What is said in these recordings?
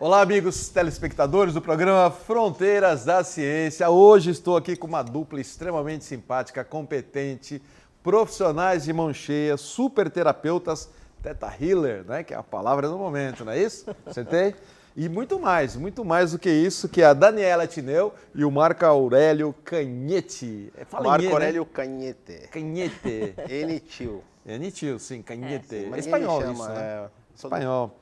Olá, amigos telespectadores do programa Fronteiras da Ciência. Hoje estou aqui com uma dupla extremamente simpática, competente, profissionais de mão cheia, super terapeutas, Theta Healer, né? Que é a palavra do momento, não é isso? Acertei? E muito mais do que isso, que é a Daniela Tineu e o Marco Aurélio Canhete. Marco Aurélio Canhete. Canhete. Enitil. Enitil, sim, Canhete. Mas Espanhol chama, isso, né? Todo... Espanhol.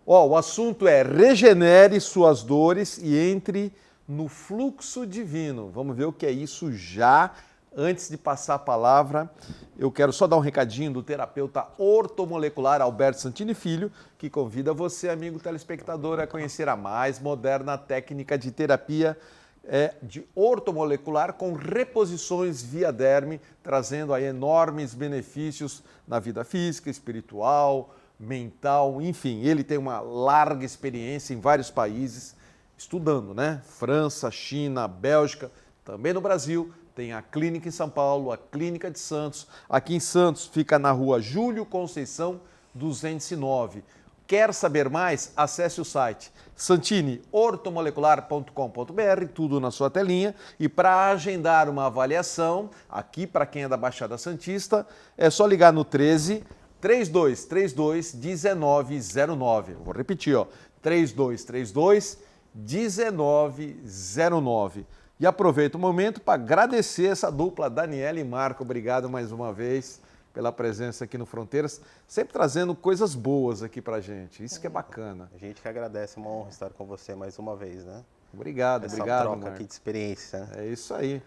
Ó, o assunto é regenere suas dores e entre no fluxo divino. Vamos ver o que é isso já. Antes de passar a palavra, eu quero só dar um recadinho do terapeuta ortomolecular Alberto Santini Filho, que convida você, amigo telespectador, a conhecer a mais moderna técnica de terapia de ortomolecular com reposições via derme, trazendo aí enormes benefícios na vida física, espiritual, mental, enfim. Ele tem uma larga experiência em vários países, estudando, né? França, China, Bélgica, também no Brasil. Tem a clínica em São Paulo, a clínica de Santos. Aqui em Santos fica na rua Júlio Conceição 209. Quer saber mais? Acesse o site santiniortomolecular.com.br, tudo na sua telinha. E para agendar uma avaliação, aqui para quem é da Baixada Santista, é só ligar no 13 3232 1909. Vou repetir, ó, 3232 1909. E aproveito o momento para agradecer essa dupla, Daniela e Marco. Obrigado mais uma vez pela presença aqui no Fronteiras, sempre trazendo coisas boas aqui para a gente. Isso que é bacana. A gente que agradece, uma honra estar com você mais uma vez, né? Obrigado, obrigado, troca Marco. aqui de experiência. Né? É isso aí.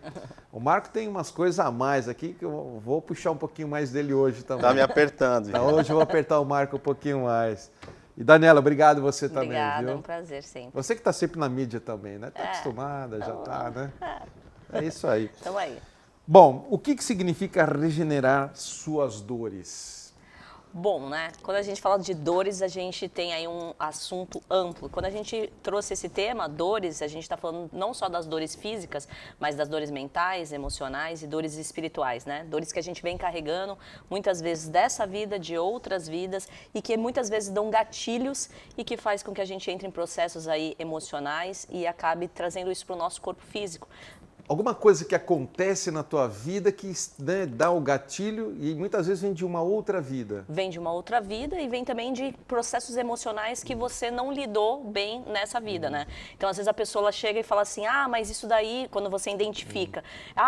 O Marco tem umas coisas a mais aqui que eu vou puxar um pouquinho mais dele hoje também. Tá me apertando. Tá, hoje eu vou apertar o Marco um pouquinho mais. E Daniela, obrigado você também, Obrigada, viu? É um prazer sempre. Você que está sempre na mídia também, né? Tá acostumada, já tá, né? É isso aí. Então aí. Bom, o que significa regenerar suas dores? Bom, né? Quando a gente fala de dores, a gente tem aí um assunto amplo. Quando a gente trouxe esse tema, dores, a gente está falando não só das dores físicas, mas das dores mentais, emocionais e dores espirituais, né? Dores que a gente vem carregando, muitas vezes dessa vida, de outras vidas, e que muitas vezes dão gatilhos e que faz com que a gente entre em processos aí emocionais e acabe trazendo isso para o nosso corpo físico. Alguma coisa que acontece na tua vida que, né, dá o gatilho e muitas vezes vem de uma outra vida. Vem de uma outra vida e vem também de processos emocionais que você não lidou bem nessa vida, né? Então, às vezes a pessoa ela chega e fala assim, mas isso daí, quando você identifica,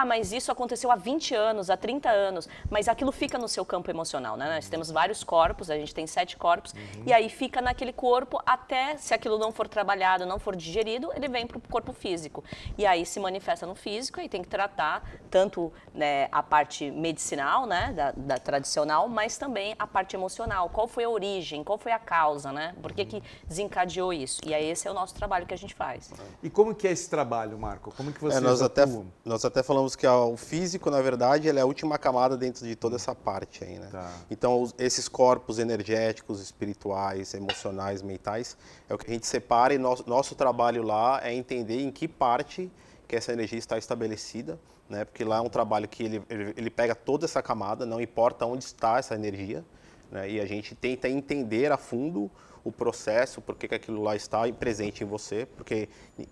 mas isso aconteceu há 20 anos, há 30 anos, mas aquilo fica no seu campo emocional, né? Nós temos vários corpos, a gente tem 7 corpos, e aí fica naquele corpo até, se aquilo não for trabalhado, não for digerido, ele vem para o corpo físico. E aí se manifesta no físico e tem que tratar tanto, né, a parte medicinal, né, da tradicional, mas também a parte emocional. Qual foi a origem, qual foi a causa, né? Por que desencadeou isso? E aí esse é o nosso trabalho que a gente faz. E como que é esse trabalho, Marco? Como que vocês atuam? Nós até falamos que o físico, na verdade, ele é a última camada dentro de toda essa parte aí, né? Tá. Então, esses corpos energéticos, espirituais, emocionais, mentais, é o que a gente separa e nosso trabalho lá é entender em que parte que essa energia está estabelecida, né? Porque lá é um trabalho que ele pega toda essa camada, não importa onde está essa energia, né? E a gente tenta entender a fundo o processo, por que aquilo lá está presente em você, porque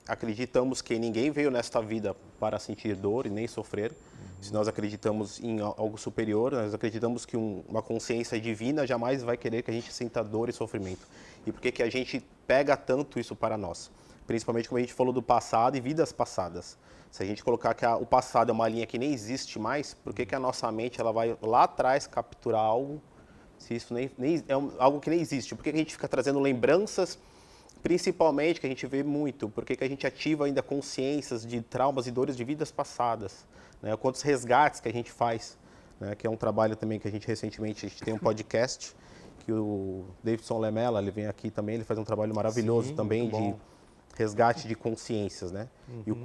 acreditamos que ninguém veio nesta vida para sentir dor e nem sofrer. Se nós acreditamos em algo superior, nós acreditamos que uma consciência divina jamais vai querer que a gente sinta dor e sofrimento. E por que a gente pega tanto isso para nós? Principalmente como a gente falou do passado e vidas passadas. Se a gente colocar que o passado é uma linha que nem existe mais, por que a nossa mente ela vai lá atrás capturar algo, se isso nem é algo que nem existe? Por que a gente fica trazendo lembranças, principalmente, que a gente vê muito? Por que a gente ativa ainda consciências de traumas e dores de vidas passadas? Né? Quantos resgates que a gente faz? Né? Que é um trabalho também que a gente recentemente tem um podcast, que o Davidson Lemela, ele vem aqui também, ele faz um trabalho maravilhoso também de resgate de consciências, né? E o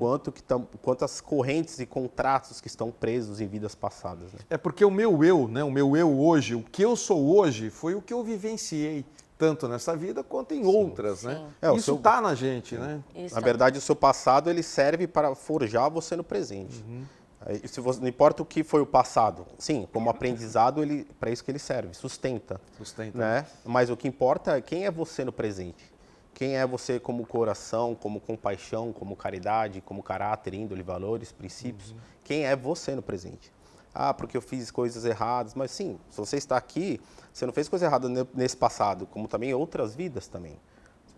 quantas correntes e contratos que estão presos em vidas passadas. Né? É porque o meu eu, né? O meu eu hoje, o que eu sou hoje, foi o que eu vivenciei, tanto nessa vida quanto em outras, né? Isso está na gente, né? Na verdade, o seu passado ele serve para forjar você no presente. Não importa o que foi o passado, sim, como aprendizado, para isso que ele serve, sustenta. Né? Mas o que importa é quem é você no presente. Quem é você como coração, como compaixão, como caridade, como caráter, índole, valores, princípios? Quem é você no presente? Ah, porque eu fiz coisas erradas. Mas sim, se você está aqui, você não fez coisa errada nesse passado, como também em outras vidas também.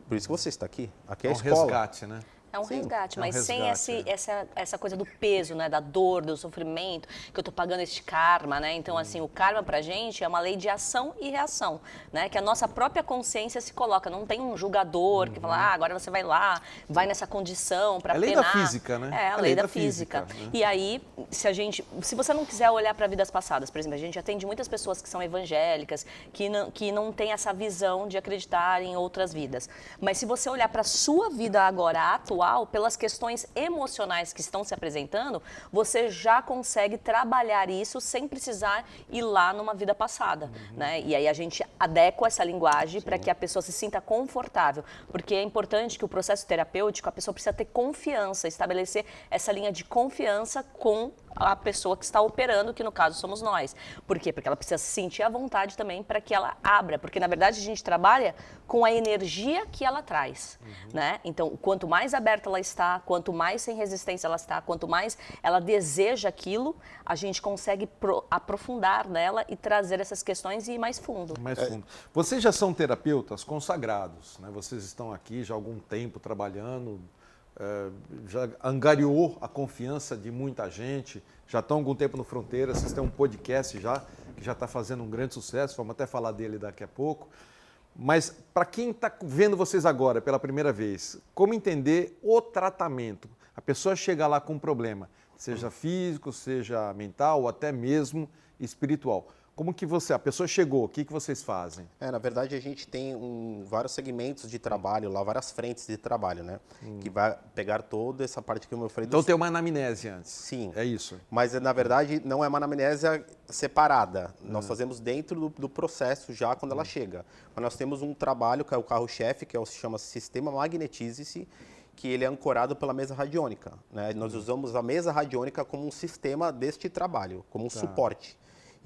Por isso que você está aqui. Aqui é a escola. Resgate, né? É um Sim, resgate, é um mas sem resgate, essa coisa do peso, né, da dor, do sofrimento, que eu tô pagando este karma, né? Então, assim, o karma pra gente é uma lei de ação e reação, né? Que a nossa própria consciência se coloca. Não tem um julgador que fala, agora você vai lá, vai nessa condição pra penar. É lei da física, né? É, a lei da física. Né? E aí, se você não quiser olhar para vidas passadas, por exemplo, a gente atende muitas pessoas que são evangélicas, que não têm essa visão de acreditar em outras vidas. Mas se você olhar para sua vida agora atual, pelas questões emocionais que estão se apresentando, você já consegue trabalhar isso sem precisar ir lá numa vida passada, né? E aí a gente adequa essa linguagem para que a pessoa se sinta confortável, porque é importante que o processo terapêutico, a pessoa precisa ter confiança, estabelecer essa linha de confiança com a pessoa que está operando, que no caso somos nós. Por quê? Porque ela precisa se sentir à vontade também para que ela abra, porque na verdade a gente trabalha com a energia que ela traz, né? Então, quanto mais aberta ela está, quanto mais sem resistência ela está, quanto mais ela deseja aquilo, a gente consegue aprofundar nela e trazer essas questões e ir mais fundo. Mais fundo. Vocês já são terapeutas consagrados, né? Vocês estão aqui já há algum tempo trabalhando, já angariou a confiança de muita gente, já estão há algum tempo no Fronteira, vocês têm um podcast já, que já está fazendo um grande sucesso, vamos até falar dele daqui a pouco. Mas para quem está vendo vocês agora pela primeira vez, como entender o tratamento? A pessoa chega lá com um problema, seja físico, seja mental ou até mesmo espiritual. Como que a pessoa chegou, o que vocês fazem? Na verdade, a gente tem vários segmentos de trabalho lá, várias frentes de trabalho, né? Que vai pegar toda essa parte que eu falei. Então tem uma anamnese antes. Sim. É isso. Mas, na verdade, não é uma anamnésia separada. Nós fazemos dentro do processo já quando ela chega. Mas nós temos um trabalho, que é o carro-chefe, que se chama Sistema Magnetize-se, que ele é ancorado pela mesa radiônica, né? Nós usamos a mesa radiônica como um sistema deste trabalho, como um suporte.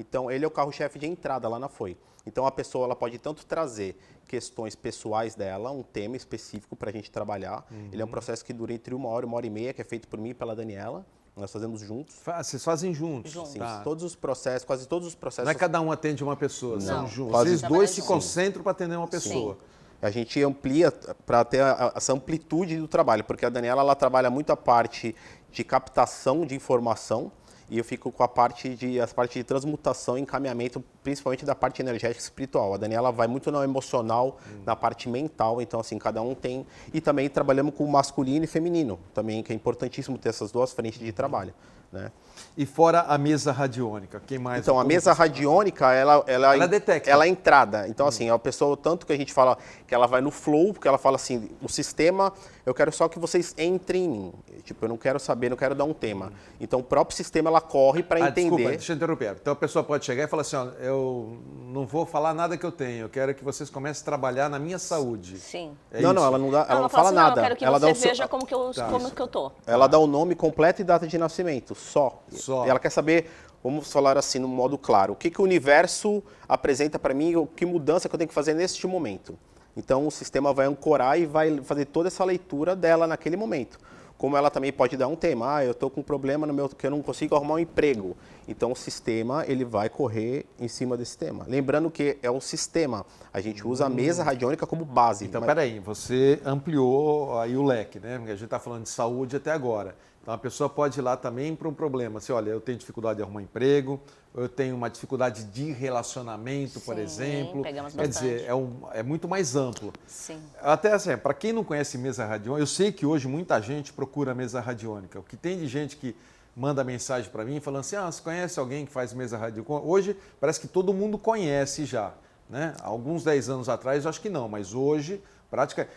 Então, ele é o carro-chefe de entrada lá na FOI. Então, a pessoa ela pode tanto trazer questões pessoais dela, um tema específico para a gente trabalhar. Ele é um processo que dura entre 1 e meia, que é feito por mim e pela Daniela. Nós fazemos juntos. Vocês fazem juntos? Sim, tá. todos os processos, quase todos os processos. Não é cada um atende uma pessoa, são Não. juntos. Quase Vocês dois se juntos. concentram para atender uma pessoa. Sim. A gente amplia para ter essa amplitude do trabalho, porque a Daniela ela trabalha muito a parte de captação de informação, e eu fico com a parte de transmutação e encaminhamento, principalmente da parte energética e espiritual. A Daniela vai muito no emocional, na parte mental, então assim, cada um tem... E também trabalhamos com o masculino e feminino, também, que é importantíssimo ter essas duas frentes de trabalho, né? E fora a mesa radiônica, quem mais? Então, a mesa radiônica, ela detecta. Ela é entrada. Então, assim, a pessoa, tanto que a gente fala que ela vai no flow, porque ela fala assim, o sistema, eu quero só que vocês entrem em mim. Tipo, eu não quero saber, não quero dar um tema. Então, o próprio sistema, ela corre para entender... Desculpa, deixa eu interromper. Então, a pessoa pode chegar e falar assim, ó, eu não vou falar nada que eu tenho, eu quero que vocês comecem a trabalhar na minha saúde. Sim. É não, isso? ela não dá, ela não fala fala assim, nada. eu quero que ela você dá veja como que eu tô. Ela dá o nome completo e data de nascimento, só. Só. E ela quer saber, vamos falar assim, no modo claro, o que o universo apresenta para mim, que mudança que eu tenho que fazer neste momento. Então, o sistema vai ancorar e vai fazer toda essa leitura dela naquele momento. Como ela também pode dar um tema, eu estou com um problema no meu, que eu não consigo arrumar um emprego. Então, o sistema ele vai correr em cima desse tema. Lembrando que é um sistema, a gente usa a mesa radiônica como base. Então, peraí, você ampliou aí o leque, né? Porque a gente está falando de saúde até agora. Então, a pessoa pode ir lá também para um problema. Assim, olha, eu tenho dificuldade de arrumar emprego, eu tenho uma dificuldade de relacionamento, por Sim, exemplo. pegamos Quer bastante. dizer, é muito mais amplo. Sim. Até assim, para quem não conhece mesa radiônica, eu sei que hoje muita gente procura mesa radiônica. O que tem de gente que manda mensagem para mim falando assim, você conhece alguém que faz mesa radiônica? Hoje parece que todo mundo conhece já, né? Alguns 10 anos atrás eu acho que não, mas hoje,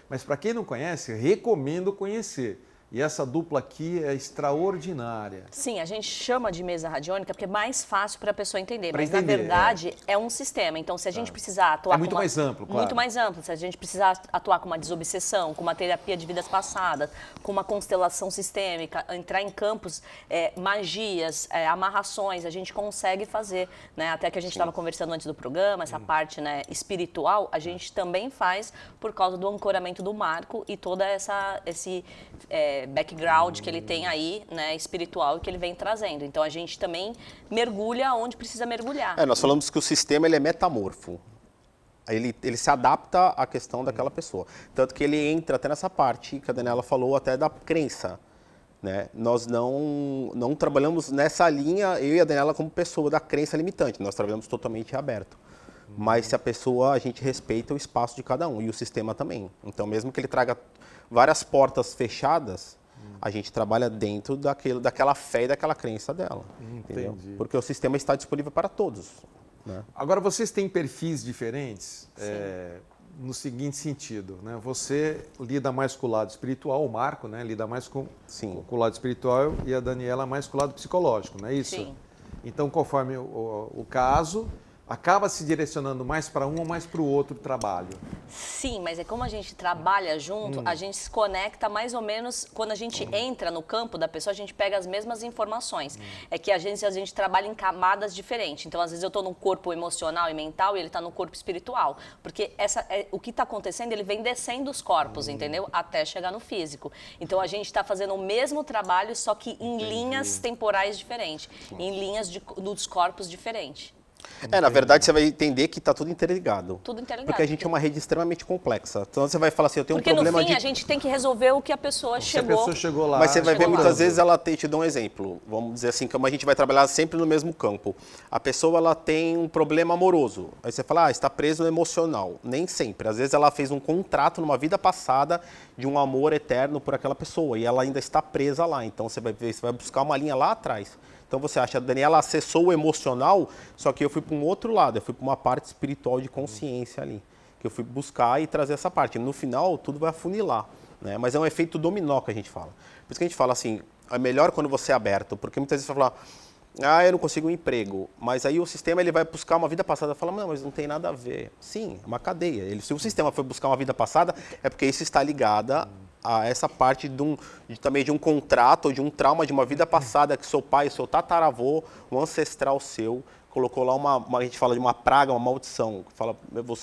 mas para quem não conhece, recomendo conhecer. E essa dupla aqui é extraordinária. Sim, a gente chama de mesa radiônica porque é mais fácil para a pessoa entender. Mas, entender, na verdade, é um sistema. Então, se a gente precisar atuar É muito mais amplo, claro. Muito mais amplo. Se a gente precisar atuar com uma desobsessão, com uma terapia de vidas passadas, com uma constelação sistêmica, entrar em campos, magias, amarrações, a gente consegue fazer. Né? Até que a gente estava conversando antes do programa, essa parte, né, espiritual, a gente também faz por causa do ancoramento do Marco e toda esse background que ele tem aí, né, espiritual, que ele vem trazendo. Então a gente também mergulha onde precisa mergulhar. Nós falamos que o sistema ele é metamorfo. Ele se adapta à questão daquela pessoa. Tanto que ele entra até nessa parte que a Daniela falou, até da crença. Né? Nós não trabalhamos nessa linha, eu e a Daniela, como pessoa da crença limitante. Nós trabalhamos totalmente aberto. Mas se a gente respeita o espaço de cada um e o sistema também. Então, mesmo que ele traga várias portas fechadas, a gente trabalha dentro daquela fé e daquela crença dela. Entendeu? Porque o sistema está disponível para todos. Né? Agora, vocês têm perfis diferentes no seguinte sentido, né? Você lida mais com o lado espiritual, o Marco, né? Lida mais com o lado espiritual e a Daniela mais com o lado psicológico, não é isso? Sim. Então, conforme o caso, acaba se direcionando mais para um ou mais para o outro trabalho. Sim, mas é como a gente trabalha junto, a gente se conecta mais ou menos, quando a gente entra no campo da pessoa, a gente pega as mesmas informações. É que a gente trabalha em camadas diferentes. Então, às vezes eu estou no corpo emocional e mental e ele está no corpo espiritual. Porque o que está acontecendo, ele vem descendo os corpos, entendeu? Até chegar no físico. Então, a gente está fazendo o mesmo trabalho, só que em linhas temporais diferentes, em linhas dos corpos diferentes. Na verdade, você vai entender que está tudo interligado. Tudo interligado. Porque a gente é uma rede extremamente complexa. Então, você vai falar assim, eu tenho um problema Porque, no fim, a gente tem que resolver o que a pessoa chegou. Se a pessoa chegou lá... Mas você vai ver, muitas vezes, ela te dá um exemplo. Vamos dizer assim, como a gente vai trabalhar sempre no mesmo campo. A pessoa, ela tem um problema amoroso. Aí você fala, está preso no emocional. Nem sempre. Às vezes, ela fez um contrato numa vida passada de um amor eterno por aquela pessoa. E ela ainda está presa lá. Então, você vai buscar uma linha lá atrás. Então você acha, a Daniela acessou o emocional, só que eu fui para um outro lado, eu fui para uma parte espiritual de consciência ali, que eu fui buscar e trazer essa parte. No final, tudo vai afunilar, né? Mas é um efeito dominó que a gente fala. Por isso que a gente fala assim, é melhor quando você é aberto, porque muitas vezes você vai falar, eu não consigo um emprego, mas aí o sistema ele vai buscar uma vida passada e fala, não, mas não tem nada a ver. Sim, é uma cadeia. Se o sistema foi buscar uma vida passada, é porque isso está ligada a essa parte também de um contrato ou de um trauma de uma vida passada que seu pai, seu tataravô, um ancestral seu, colocou lá a gente fala de uma praga, uma maldição, que fala,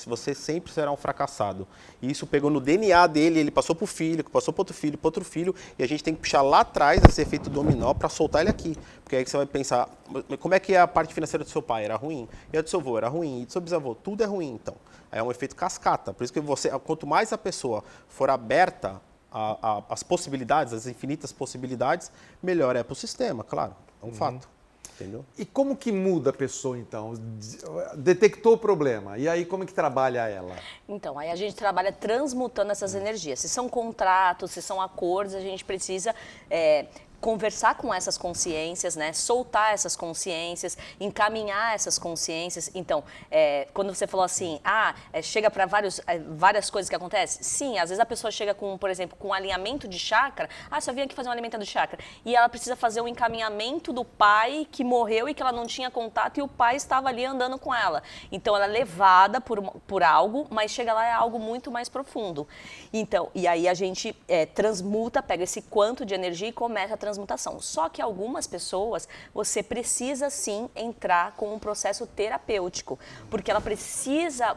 você sempre será um fracassado. E isso pegou no DNA dele, ele passou para o filho, que passou para outro filho, e a gente tem que puxar lá atrás esse efeito dominó para soltar ele aqui. Porque aí que você vai pensar, como é que a parte financeira do seu pai era ruim? E a do seu avô era ruim, e do seu bisavô, tudo é ruim, então. É um efeito cascata. Por isso que quanto mais a pessoa for aberta as possibilidades, as infinitas possibilidades, melhor é para o sistema, claro, é um fato. Entendeu? E como que muda a pessoa, então? Detectou o problema, e aí como que trabalha ela? Então, aí a gente trabalha transmutando essas energias. Se são contratos, se são acordos, a gente precisa conversar com essas consciências, né? Soltar essas consciências, encaminhar essas consciências. Então, quando você falou assim, chega para várias coisas que acontecem, sim, às vezes a pessoa chega com, por exemplo, com um alinhamento de chakra, só vim aqui fazer um alinhamento de chakra, e ela precisa fazer um encaminhamento do pai que morreu e que ela não tinha contato e o pai estava ali andando com ela. Então, ela é levada por algo, mas chega lá é algo muito mais profundo. Então, e aí a gente transmuta, pega esse quanto de energia e começa a transmutação. Só que algumas pessoas, você precisa sim entrar com um processo terapêutico, porque ela precisa,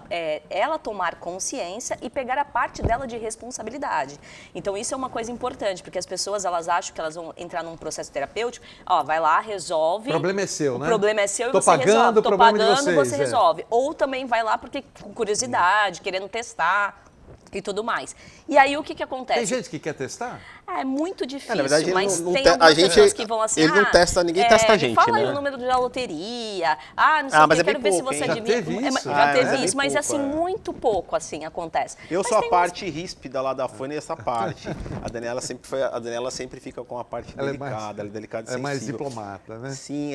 ela tomar consciência e pegar a parte dela de responsabilidade. Então isso é uma coisa importante, porque as pessoas, elas acham que elas vão entrar num processo terapêutico, vai lá, resolve. O problema é seu, né? O problema é seu e Tô você resolve. Tô pagando, você resolve. Ou também vai lá porque com curiosidade, querendo testar e tudo mais. E aí o que acontece? Tem gente que quer testar? É muito difícil, na verdade, mas não tem algumas pessoas que vão assim, ele não testa, ninguém testa a gente, fala né? aí o número da loteria, não sei o mas que, quero ver pouco, se você já adivinha. teve isso? Já teve bem isso, mas pouco, assim, muito pouco assim acontece. Eu mas sou a parte ríspida lá da Fone, essa parte. A Daniela sempre fica com a parte delicada, ela é delicada e sensível. É mais diplomata, né? Sim,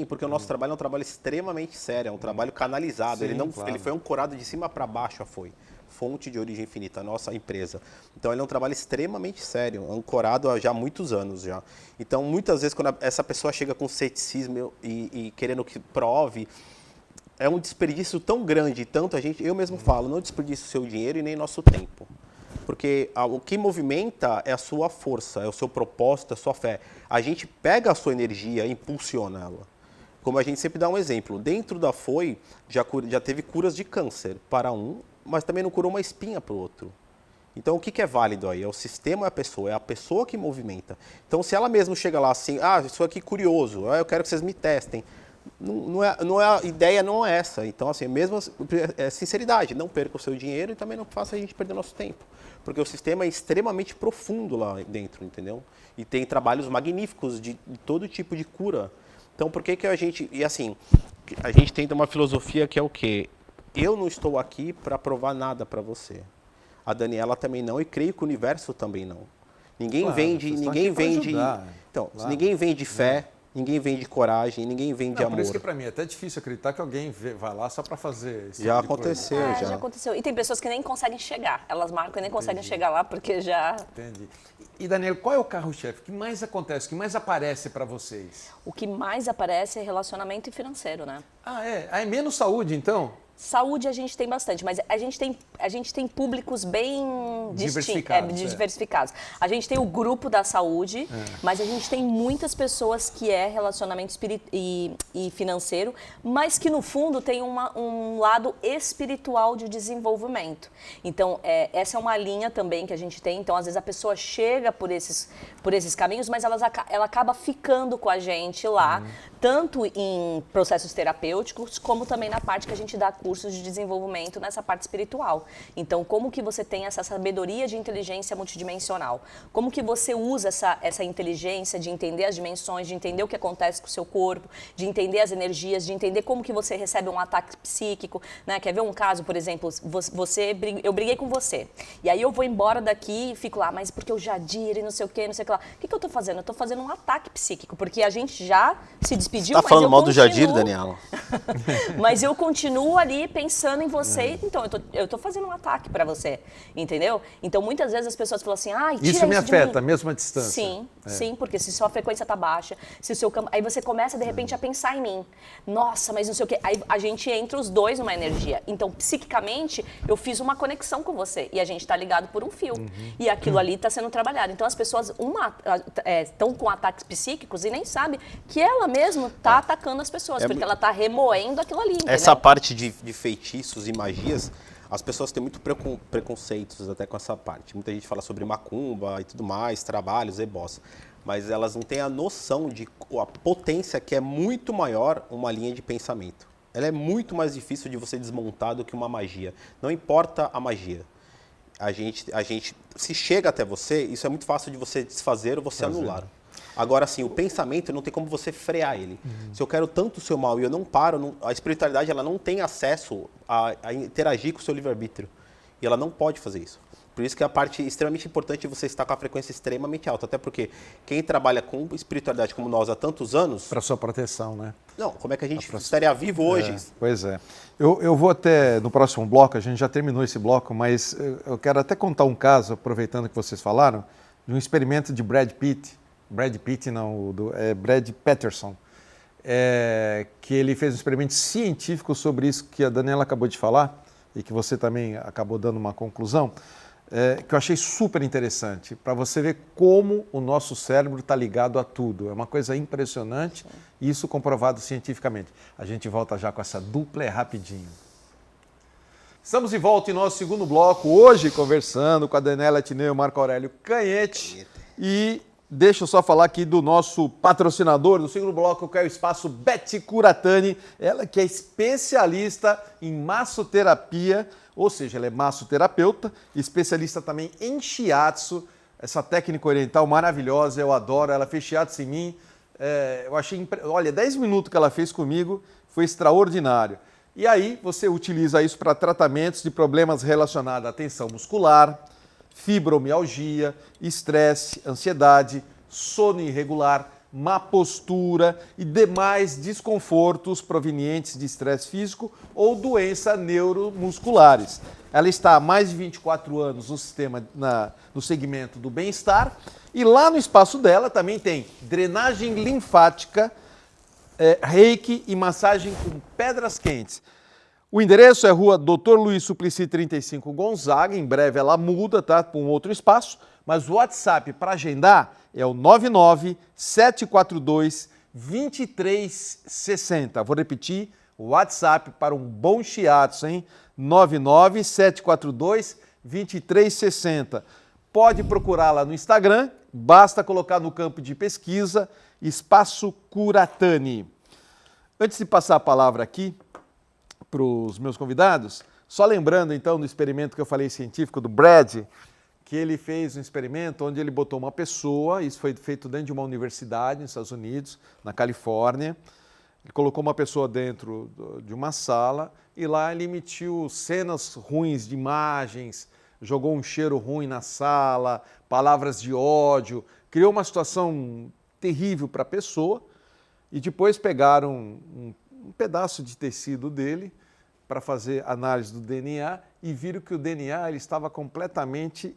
porque o nosso trabalho é um trabalho extremamente sério, é um trabalho canalizado. Sim, Ele foi ancorado de cima para baixo, foi. fonte de origem infinita, a nossa empresa. Então, ele é um trabalho extremamente sério, ancorado há já muitos anos já. Então, muitas vezes, quando essa pessoa chega com ceticismo e querendo que prove, é um desperdício tão grande, tanto eu mesmo falo, não desperdice o seu dinheiro e nem nosso tempo. Porque o que movimenta é a sua força, é o seu propósito, é a sua fé. A gente pega a sua energia e impulsiona ela. Como a gente sempre dá um exemplo, dentro da FOI já teve curas de câncer para um, mas também não curou uma espinha para o outro. Então o que é válido aí? É o sistema ou é a pessoa que movimenta. Então se ela mesmo chega lá assim, isso aqui é curioso, eu quero que vocês me testem. A ideia não é essa. Então, assim, mesmo sinceridade, não perca o seu dinheiro e também não faça a gente perder nosso tempo. Porque o sistema é extremamente profundo lá dentro, entendeu? E tem trabalhos magníficos de todo tipo de cura. Então, por que a gente... E assim, a gente tem uma filosofia que é o quê? Eu não estou aqui para provar nada para você. A Daniela também não, e creio que o universo também não. Ninguém vende... Então, claro. Ninguém vende fé, ninguém vende coragem, ninguém vende amor. Por isso que para mim é até difícil acreditar que alguém vai lá só para fazer isso. Já aconteceu, já aconteceu. E tem pessoas que nem conseguem chegar. Elas marcam e nem conseguem chegar lá porque já... Entendi. E, Daniela, qual é o carro-chefe? O que mais acontece? O que mais aparece para vocês? O que mais aparece é relacionamento e financeiro, né? É menos saúde, então? Saúde a gente tem bastante, mas a gente tem públicos bem diversificados. A gente tem o grupo da saúde, mas a gente tem muitas pessoas que é relacionamento e financeiro, mas que no fundo tem um lado espiritual de desenvolvimento. Então, essa é uma linha também que a gente tem. Então, às vezes a pessoa chega por esses caminhos, mas ela acaba ficando com a gente lá, tanto em processos terapêuticos, como também na parte que a gente dá cursos de desenvolvimento nessa parte espiritual. Então, como que você tem essa sabedoria de inteligência multidimensional? Como que você usa essa inteligência de entender as dimensões, de entender o que acontece com o seu corpo, de entender as energias, de entender como que você recebe um ataque psíquico, né? Quer ver um caso, por exemplo, eu briguei com você, e aí eu vou embora daqui e fico lá, mas porque o Jadir e não sei o que lá. O que eu tô fazendo? Eu tô fazendo um ataque psíquico, porque a gente já se despediu, mas falando mal do Jadir, Daniela? Mas eu continuo ali pensando em você, então eu tô fazendo um ataque para você, entendeu? Então muitas vezes as pessoas falam assim, tira isso me afeta, mesmo à distância. Sim, porque se sua frequência tá baixa, se o seu campo, aí você começa de repente a pensar em mim. Nossa, mas não sei o quê. Aí a gente entra os dois numa energia. Então, psiquicamente, eu fiz uma conexão com você e a gente tá ligado por um fio. E aquilo ali tá sendo trabalhado. Então as pessoas estão com ataques psíquicos e nem sabem que ela mesma tá atacando as pessoas, porque ela tá remoendo aquilo ali, entendeu? Essa parte de feitiços e magias, as pessoas têm muito preconceitos até com essa parte. Muita gente fala sobre macumba e tudo mais, trabalhos, ebós, mas elas não têm a noção de a potência que é muito maior uma linha de pensamento. Ela é muito mais difícil de você desmontar do que uma magia. Não importa a magia. A gente se chega até você, isso é muito fácil de você desfazer ou você anular. Agora, assim, o pensamento não tem como você frear ele. Se eu quero tanto o seu mal e eu não paro, a espiritualidade ela não tem acesso a interagir com o seu livre-arbítrio. E ela não pode fazer isso. Por isso que a parte extremamente importante é você estar com a frequência extremamente alta. Até porque quem trabalha com espiritualidade como nós há tantos anos... Para sua proteção, né? Não, como é que a gente estaria vivo hoje? Pois é. Eu vou até, no próximo bloco, a gente já terminou esse bloco, mas eu quero até contar um caso, aproveitando que vocês falaram, de um experimento de Brad Patterson, que ele fez um experimento científico sobre isso que a Daniela acabou de falar e que você também acabou dando uma conclusão, que eu achei super interessante, para você ver como o nosso cérebro está ligado a tudo. É uma coisa impressionante, isso comprovado cientificamente. A gente volta já com essa dupla rapidinho. Estamos de volta em nosso segundo bloco, hoje conversando com a Daniela Tineu e o Marco Aurélio Canhete. E deixa eu só falar aqui do nosso patrocinador do segundo bloco, que é o Espaço Betty Curatani. Ela que é especialista em massoterapia, ou seja, ela é massoterapeuta, especialista também em shiatsu, essa técnica oriental maravilhosa, eu adoro. Ela fez shiatsu em mim, eu achei, olha, 10 minutos que ela fez comigo, foi extraordinário. E aí você utiliza isso para tratamentos de problemas relacionados à tensão muscular, fibromialgia, estresse, ansiedade, sono irregular, má postura e demais desconfortos provenientes de estresse físico ou doenças neuromusculares. Ela está há mais de 24 anos no segmento do bem-estar e lá no espaço dela também tem drenagem linfática, reiki e massagem com pedras quentes. O endereço é Rua Dr. Luiz Suplicy 35 Gonzaga, em breve ela muda, tá, para um outro espaço, mas o WhatsApp para agendar é o 99-742-2360. Vou repetir, o WhatsApp para um bom shiatsu, hein? 99-742-2360. Pode procurar lá no Instagram, basta colocar no campo de pesquisa Espaço Curatani. Antes de passar a palavra aqui para os meus convidados, só lembrando então do experimento que eu falei científico do Brad, que ele fez um experimento onde ele botou uma pessoa, isso foi feito dentro de uma universidade nos Estados Unidos, na Califórnia, ele colocou uma pessoa dentro de uma sala e lá ele emitiu cenas ruins de imagens, jogou um cheiro ruim na sala, palavras de ódio, criou uma situação terrível para a pessoa e depois pegaram um pedaço de tecido dele para fazer análise do DNA e viram que o DNA ele estava completamente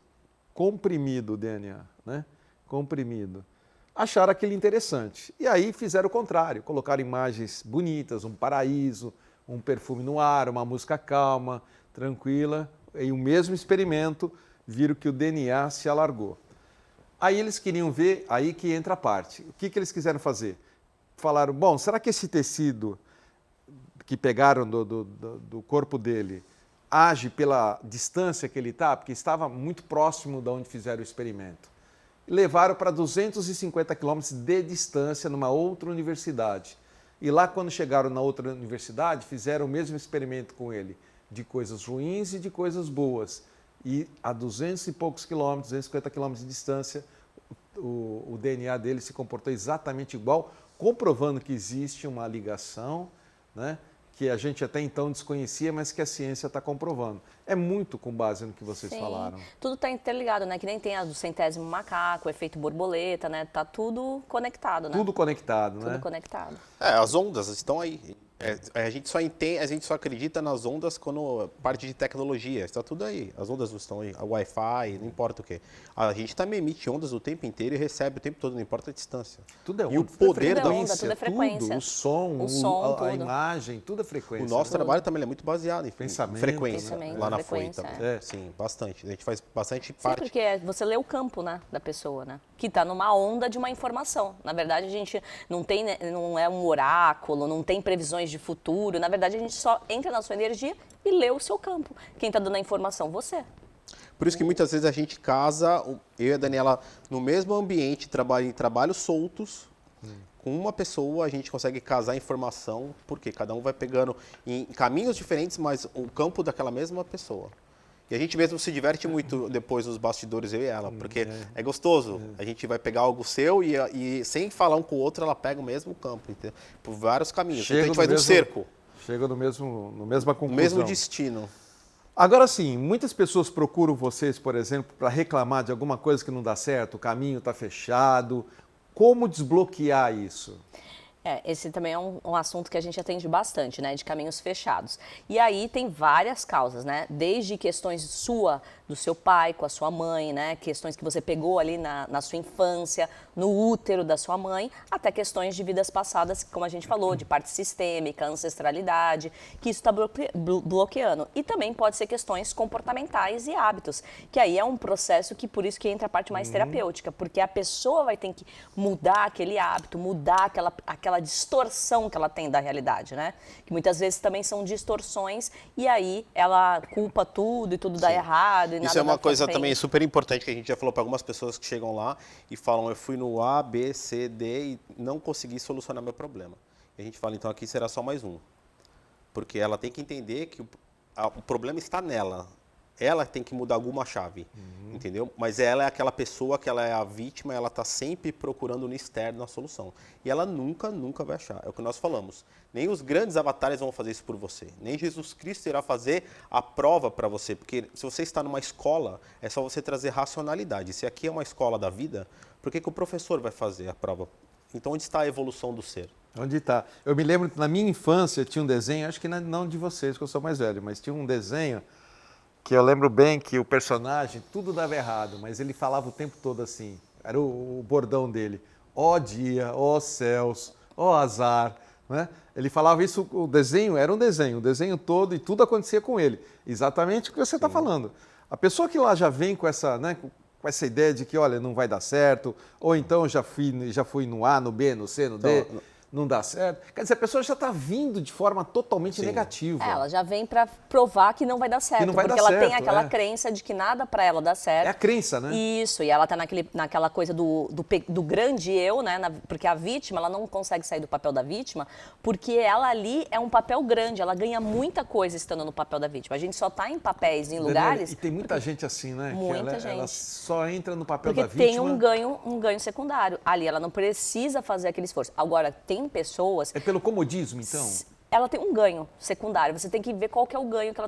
comprimido, o DNA, né? Comprimido. Acharam aquilo interessante. E aí fizeram o contrário, colocaram imagens bonitas, um paraíso, um perfume no ar, uma música calma, tranquila, e o mesmo experimento, viram que o DNA se alargou. Aí eles queriam ver, aí que entra a parte. O que eles quiseram fazer? Falaram, bom, será que esse tecido que pegaram do corpo dele age pela distância que ele está? Porque estava muito próximo de onde fizeram o experimento. Levaram para 250 quilômetros de distância numa outra universidade. E lá, quando chegaram na outra universidade, fizeram o mesmo experimento com ele, de coisas ruins e de coisas boas. E a 200 e poucos quilômetros, 250 quilômetros de distância, o DNA dele se comportou exatamente igual, comprovando que existe uma ligação, né, que a gente até então desconhecia, mas que a ciência está comprovando. É muito com base no que vocês falaram. Tudo está interligado, né? Que nem tem a do centésimo macaco, o efeito borboleta, né? Tá tudo conectado, né? Tudo conectado, né? Tudo conectado. As ondas estão aí. A gente só entende, a gente só acredita nas ondas quando parte de tecnologia. Está tudo aí. As ondas estão aí. A Wi-Fi, não importa o quê. A gente também emite ondas o tempo inteiro e recebe o tempo todo, não importa a distância. Tudo é onda. E o poder da onda, tudo é frequência. Tudo, o som, a tudo. imagem, tudo é frequência. O nosso trabalho também é muito baseado em pensamento, frequência. pensamento, Lá na frequência, FOI também. Sim, bastante. A gente faz bastante parte. Porque você lê o campo, né, da pessoa, né? Que está numa onda de uma informação. Na verdade, a gente não é um oráculo, não tem previsões de futuro. Na verdade, a gente só entra na sua energia e lê o seu campo. Quem está dando a informação? Você. Por isso que muitas vezes a gente casa, eu e a Daniela, no mesmo ambiente, em trabalhos soltos, com uma pessoa a gente consegue casar a informação, porque cada um vai pegando em caminhos diferentes, mas o campo daquela mesma pessoa. E a gente mesmo se diverte muito depois nos bastidores, eu e ela, porque é gostoso. A gente vai pegar algo seu e sem falar um com o outro, ela pega o mesmo campo, entendeu? Por vários caminhos. Então a gente faz um cerco. Chega no mesma conclusão. No mesmo destino. Agora sim, muitas pessoas procuram vocês, por exemplo, para reclamar de alguma coisa que não dá certo, o caminho está fechado. Como desbloquear isso? Esse também é um assunto que a gente atende bastante, né, de caminhos fechados. E aí tem várias causas, né, desde questões do seu pai com a sua mãe, né, questões que você pegou ali na sua infância, no útero da sua mãe, até questões de vidas passadas, como a gente falou, de parte sistêmica, ancestralidade, que isso está bloqueando. E também pode ser questões comportamentais e hábitos, que aí é um processo que por isso que entra a parte mais terapêutica, porque a pessoa vai ter que mudar aquele hábito, mudar aquela distorção que ela tem da realidade, né? Que muitas vezes também são distorções e aí ela culpa tudo e tudo dá errado. E isso é uma coisa também super importante que a gente já falou para algumas pessoas que chegam lá e falam, eu fui no A, B, C, D e não consegui solucionar meu problema. E a gente fala, então aqui será só mais um. Porque ela tem que entender que o problema está nela. Ela tem que mudar alguma chave, entendeu? Mas ela é aquela pessoa que ela é a vítima, ela está sempre procurando no externo a solução. E ela nunca vai achar. É o que nós falamos. Nem os grandes avatares vão fazer isso por você. Nem Jesus Cristo irá fazer a prova para você. Porque se você está numa escola, é só você trazer racionalidade. Se aqui é uma escola da vida, por que o professor vai fazer a prova? Então onde está a evolução do ser? Onde está? Eu me lembro que na minha infância tinha um desenho, acho que não de vocês, que eu sou mais velho, mas tinha um desenho que eu lembro bem que o personagem, tudo dava errado, mas ele falava o tempo todo assim, era o bordão dele, ó dia, ó céus, ó azar, né? Ele falava isso, o desenho era um desenho todo e tudo acontecia com ele, exatamente o que você está falando. A pessoa que lá já vem com essa, né, com essa ideia de que, olha, não vai dar certo, ou então já fui no A, no B, no C, no D... Não dá certo. Quer dizer, a pessoa já está vindo de forma totalmente negativa. Ela já vem para provar que não vai dar certo. Não vai porque dar ela certo, tem aquela crença de que nada para ela dá certo. É a crença, né? Isso, e ela está naquela coisa do grande eu, né? Porque a vítima, ela não consegue sair do papel da vítima, porque ela ali é um papel grande, ela ganha muita coisa estando no papel da vítima. A gente só está em papéis, em lugares... E tem muita gente assim, né? Muita gente. Ela só entra no papel porque da vítima. Porque tem um ganho secundário. Ali, ela não precisa fazer aquele esforço. Agora, tem pessoas... É pelo comodismo, então? Ela tem um ganho secundário. Você tem que ver qual que é o ganho que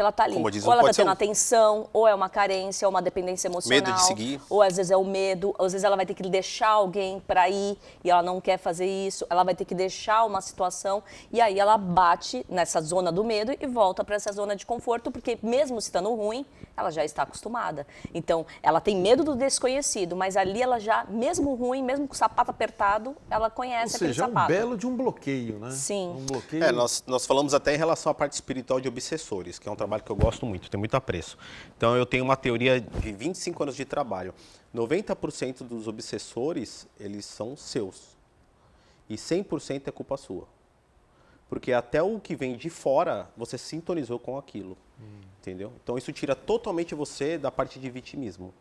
ela tá ali. Comodismo ou ela pode está tendo ser atenção, ou é uma carência, ou uma dependência emocional. Medo de seguir. Ou às vezes é o medo, ou às vezes ela vai ter que deixar alguém para ir e ela não quer fazer isso. Ela vai ter que deixar uma situação e aí ela bate nessa zona do medo e volta para essa zona de conforto, porque mesmo estando ruim, ela já está acostumada. Então, ela tem medo do desconhecido, mas ali ela já, mesmo ruim, mesmo com o sapato apertado, ela conhece aquele sapato. Ou seja, é um belo de um bloqueio, né? Sim. Um bloqueio... Nós falamos até em relação à parte espiritual de obsessores, que é um trabalho que eu gosto muito, tenho muito apreço. Então, eu tenho uma teoria de 25 anos de trabalho. 90% dos obsessores, eles são seus. E 100% é culpa sua. Porque até o que vem de fora, você sintonizou com aquilo. Entendeu? Então, isso tira totalmente você da parte de vitimismo.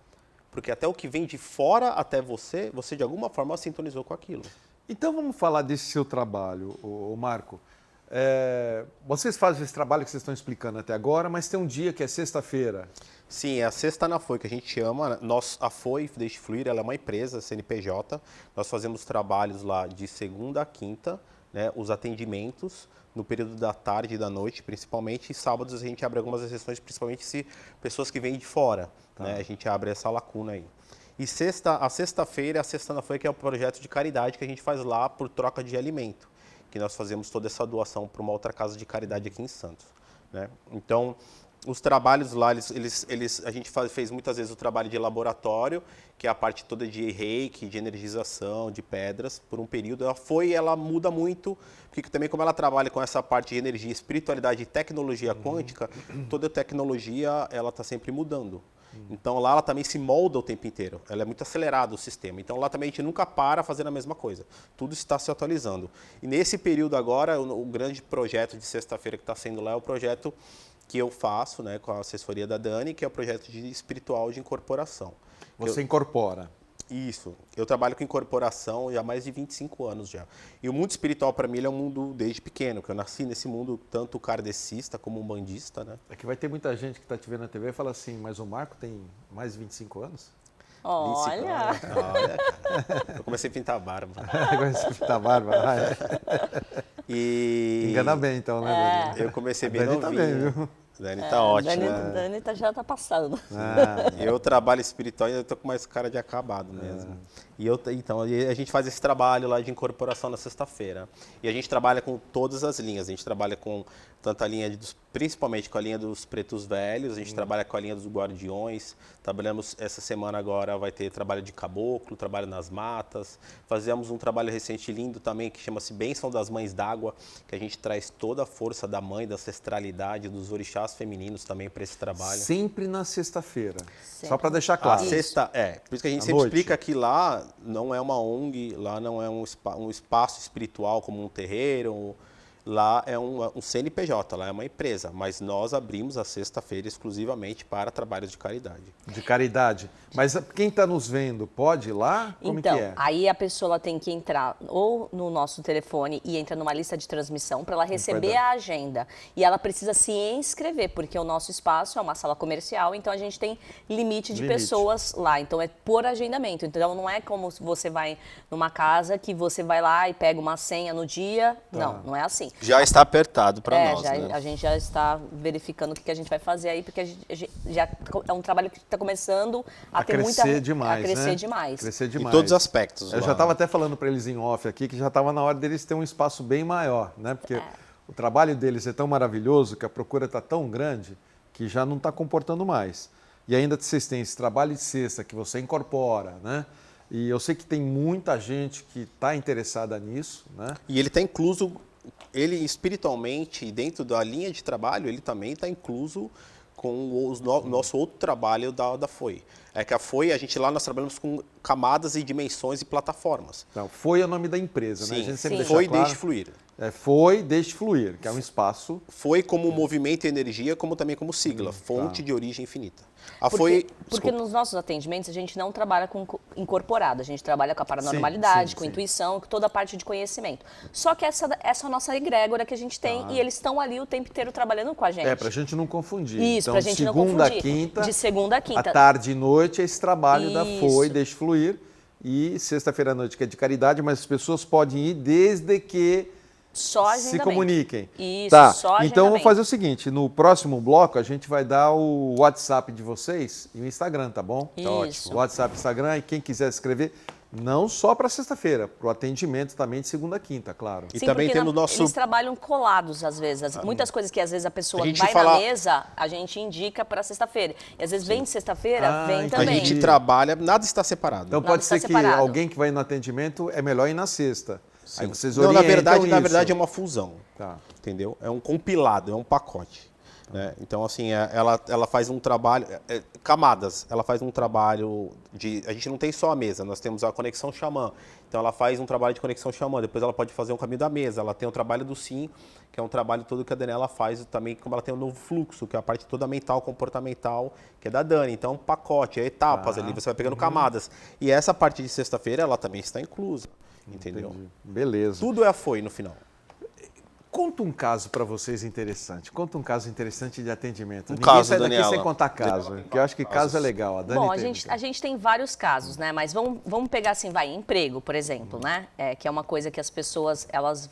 Porque até o que vem de fora até você de alguma forma sintonizou com aquilo. Então, vamos falar desse seu trabalho, Marco. Vocês fazem esse trabalho que vocês estão explicando até agora, mas tem um dia que é sexta-feira. Sim, é a Sexta na Foi, que a gente chama. A Foi Deixe Fluir, ela é uma empresa, CNPJ. Nós fazemos trabalhos lá de segunda a quinta, né, os atendimentos no período da tarde e da noite, principalmente. E sábados a gente abre algumas exceções, principalmente se pessoas que vêm de fora. Tá. Né, a gente abre essa lacuna aí. E a sexta-feira é a Sexta na Foi, que é o projeto de caridade que a gente faz lá por troca de alimento, que nós fazemos toda essa doação para uma outra casa de caridade aqui em Santos. Né? Então, os trabalhos lá, a gente fez muitas vezes o trabalho de laboratório, que é a parte toda de reiki, de energização, de pedras, por um período. Ela muda muito, porque também como ela trabalha com essa parte de energia, espiritualidade e tecnologia quântica, toda tecnologia ela está sempre mudando. Então lá ela também se molda o tempo inteiro, ela é muito acelerada o sistema. Então lá também a gente nunca para fazendo a mesma coisa, tudo está se atualizando. E nesse período agora, o grande projeto de sexta-feira que está sendo lá é o projeto que eu faço, né, com a assessoria da Dani, que é o projeto espiritual de incorporação. Você incorpora. Isso. Eu trabalho com incorporação já há mais de 25 anos já. E o mundo espiritual para mim ele é um mundo desde pequeno, que eu nasci nesse mundo tanto kardecista como umbandista, né? É que vai ter muita gente que está te vendo na TV e fala assim, mas o Marco tem mais de 25 anos? Olha! Olha, eu comecei a pintar a barba. Comecei a pintar a barba. Engana bem então, né, Dani? Eu comecei bem novinho. Tá bem, viu? Dani tá ótima. Dani já tá passando. Eu trabalho espiritual e eu tô com mais cara de acabado mesmo. Então, a gente faz esse trabalho lá de incorporação na sexta-feira. E a gente trabalha com todas as linhas. A gente trabalha com tanto a linha, principalmente com a linha dos pretos velhos, a gente trabalha com a linha dos guardiões. Trabalhamos, essa semana agora vai ter trabalho de caboclo, trabalho nas matas. Fazemos um trabalho recente lindo também, que chama-se Bênção das Mães d'Água, que a gente traz toda a força da mãe, da ancestralidade, dos orixás femininos também para esse trabalho. Sempre na sexta-feira. Só para deixar claro. Por isso que a gente sempre explica que lá não é uma ONG, lá não é um espaço espiritual como um terreiro, lá é um CNPJ, lá é uma empresa, mas nós abrimos a sexta-feira exclusivamente para trabalhos de caridade. De caridade. Mas quem está nos vendo pode ir lá? Como então, que é? Aí a pessoa tem que entrar ou no nosso telefone e entra numa lista de transmissão para ela receber a agenda. E ela precisa se inscrever, porque o nosso espaço é uma sala comercial, então a gente tem limite de pessoas lá. Então é por agendamento. Então não é como se você vai numa casa que você vai lá e pega uma senha no dia. Tá. Não é assim. Já está apertado para nós, já, né? a gente já está verificando o que a gente vai fazer aí, porque a gente já é um trabalho que está começando a ter crescer muita... demais, a crescer né? demais. Crescer Em demais. todos os aspectos. Eu lá. já estava até falando para eles em off aqui que já estava na hora deles terem um espaço bem maior, né? Porque o trabalho deles é tão maravilhoso que a procura está tão grande que já não está comportando mais. E ainda vocês têm esse trabalho de cesta que você incorpora, né? E eu sei que tem muita gente que está interessada nisso, né? E ele está incluso, ele espiritualmente, dentro da linha de trabalho, ele também está incluso com o nosso outro trabalho da FOI. É que a FOI, nós trabalhamos com camadas e dimensões e plataformas. Então, foi o nome da empresa, né? A Sim, gente sempre FOI deixa claro. Deixe Fluir. Foi Deixe Fluir, que é um espaço. FOI como movimento e energia, como também como sigla, fonte de origem infinita. A FOI, Porque nos nossos atendimentos a gente não trabalha com incorporado, a gente trabalha com a paranormalidade, com intuição, com toda a parte de conhecimento. Só que essa é a nossa egrégora que a gente tem e eles estão ali o tempo inteiro trabalhando com a gente. Pra gente não confundir. Isso, então, pra gente não segunda, confundir. quinta, De segunda a quinta. à tarde e noite, é esse trabalho da FOI Isso. Deixe Fluir. E sexta-feira à noite, que é de caridade, mas as pessoas podem ir desde que Só agendamento. se comuniquem. Isso, tá. só agendamento. Então, vamos fazer o seguinte, no próximo bloco a gente vai dar o WhatsApp de vocês e o Instagram, tá bom? Isso. Tá ótimo. WhatsApp e Instagram, e quem quiser escrever, não só para sexta-feira, para o atendimento também de segunda a quinta, claro. E Sim, também porque temos nosso... eles trabalham colados às vezes. Muitas coisas que às vezes a pessoa A gente vai fala- na mesa, a gente indica para sexta-feira. E às vezes vem de sexta-feira, vem entendi. A também. gente trabalha, nada está separado. Então Nada pode está ser que separado. alguém que vai no atendimento é melhor ir na sexta. Aí vocês Não, orientam na isso. verdade é uma fusão. Tá. Entendeu? É um compilado, é um pacote. Né? Então, assim, ela faz um trabalho, camadas, ela faz um trabalho de, a gente não tem só a mesa, nós temos a conexão xamã, então ela faz um trabalho de conexão xamã, depois ela pode fazer um caminho da mesa, ela tem o trabalho do sim, que é um trabalho todo que a Daniela faz também, como ela tem o novo fluxo, que é a parte toda mental, comportamental, que é da Dani, então é um pacote, é etapas ali, você vai pegando camadas, e essa parte de sexta-feira, ela também está inclusa, entendeu? Entendi. Beleza. Tudo é a FOI no final. Conta um caso para vocês interessante. Conta um caso interessante de atendimento. Ninguém caso, sai daqui Daniela. sem contar caso, porque eu acho que caso é legal. A Dani Bom, tem, a gente tem vários casos, né? Mas vamos pegar assim, emprego, por exemplo, né? Que é uma coisa que as pessoas, elas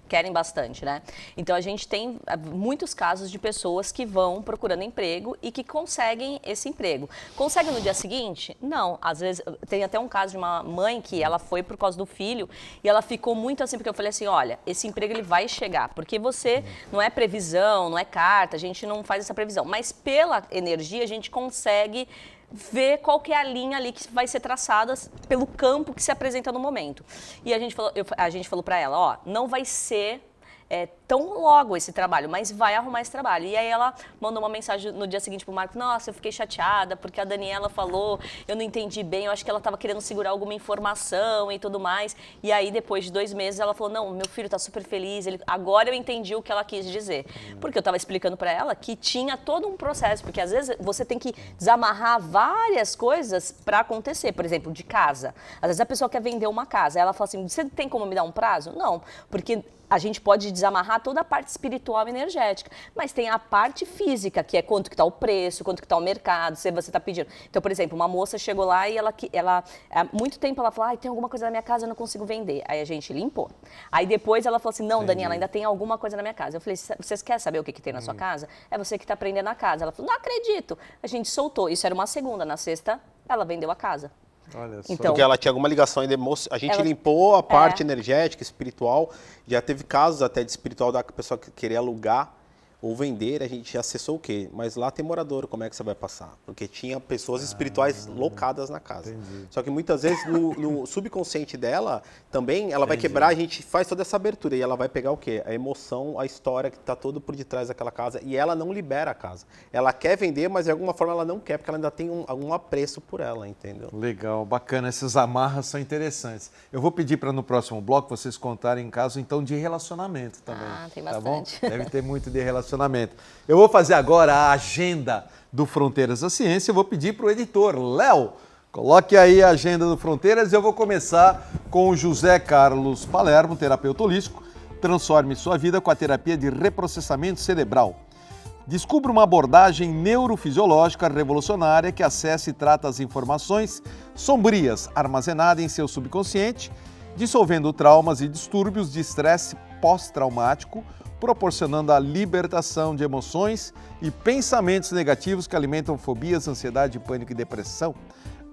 querem bastante, né? Então a gente tem muitos casos de pessoas que vão procurando emprego e que conseguem esse emprego. Conseguem no dia seguinte? Não. Às vezes, tem até um caso de uma mãe que ela foi por causa do filho e ela ficou muito assim, porque eu falei assim, olha, esse emprego ele vai chegar, porque você não é previsão, não é carta, a gente não faz essa previsão, mas pela energia a gente consegue ver qual que é a linha ali que vai ser traçada pelo campo que se apresenta no momento. E a gente falou para ela, ó, não vai ser tão logo esse trabalho, mas vai arrumar esse trabalho. E aí ela mandou uma mensagem no dia seguinte pro Marco, nossa, eu fiquei chateada porque a Daniela falou, eu não entendi bem, eu acho que ela estava querendo segurar alguma informação e tudo mais. E aí depois de 2 meses ela falou, não, meu filho está super feliz, agora eu entendi o que ela quis dizer. Porque eu estava explicando para ela que tinha todo um processo, porque às vezes você tem que desamarrar várias coisas para acontecer. Por exemplo, de casa. Às vezes a pessoa quer vender uma casa, ela fala assim, você tem como me dar um prazo? Não, porque a gente pode desamarrar toda a parte espiritual e energética, mas tem a parte física, que é quanto que está o preço, quanto que está o mercado, se você está pedindo. Então, por exemplo, uma moça chegou lá e ela há muito tempo ela falou, tem alguma coisa na minha casa, eu não consigo vender. Aí a gente limpou. Aí depois ela falou assim, não, Daniela, ainda tem alguma coisa na minha casa. Eu falei, vocês querem saber o que tem na sua casa? É você que está aprendendo a casa. Ela falou, não acredito. A gente soltou. Isso era uma segunda. Na sexta, ela vendeu a casa. Olha só. Então, Porque ela tinha alguma ligação ainda a gente Ela- limpou a parte energética, espiritual. Já teve casos até de espiritual da pessoa que querer alugar ou vender, a gente acessou o quê? Mas lá tem morador, como é que você vai passar? Porque tinha pessoas espirituais locadas na casa. entendi. Só que muitas vezes no subconsciente dela, também ela vai quebrar, a gente faz toda essa abertura e ela vai pegar o quê? A emoção, a história que está todo por detrás daquela casa e ela não libera a casa. Ela quer vender, mas de alguma forma ela não quer, porque ela ainda tem algum apreço por ela, entendeu? Legal, bacana. Essas amarras são interessantes. Eu vou pedir para no próximo bloco vocês contarem um caso, então, de relacionamento também. tem Tá bom? bastante. Deve ter muito de relacionamento. Eu vou fazer agora a agenda do Fronteiras da Ciência. Eu vou pedir para o editor, Léo, coloque aí a agenda do Fronteiras. Eu vou começar com o José Carlos Palermo, terapeuta holístico. Transforme sua vida com a terapia de reprocessamento cerebral. Descubra uma abordagem neurofisiológica revolucionária que acessa e trata as informações sombrias armazenadas em seu subconsciente, dissolvendo traumas e distúrbios de estresse pós-traumático, proporcionando a libertação de emoções e pensamentos negativos que alimentam fobias, ansiedade, pânico e depressão.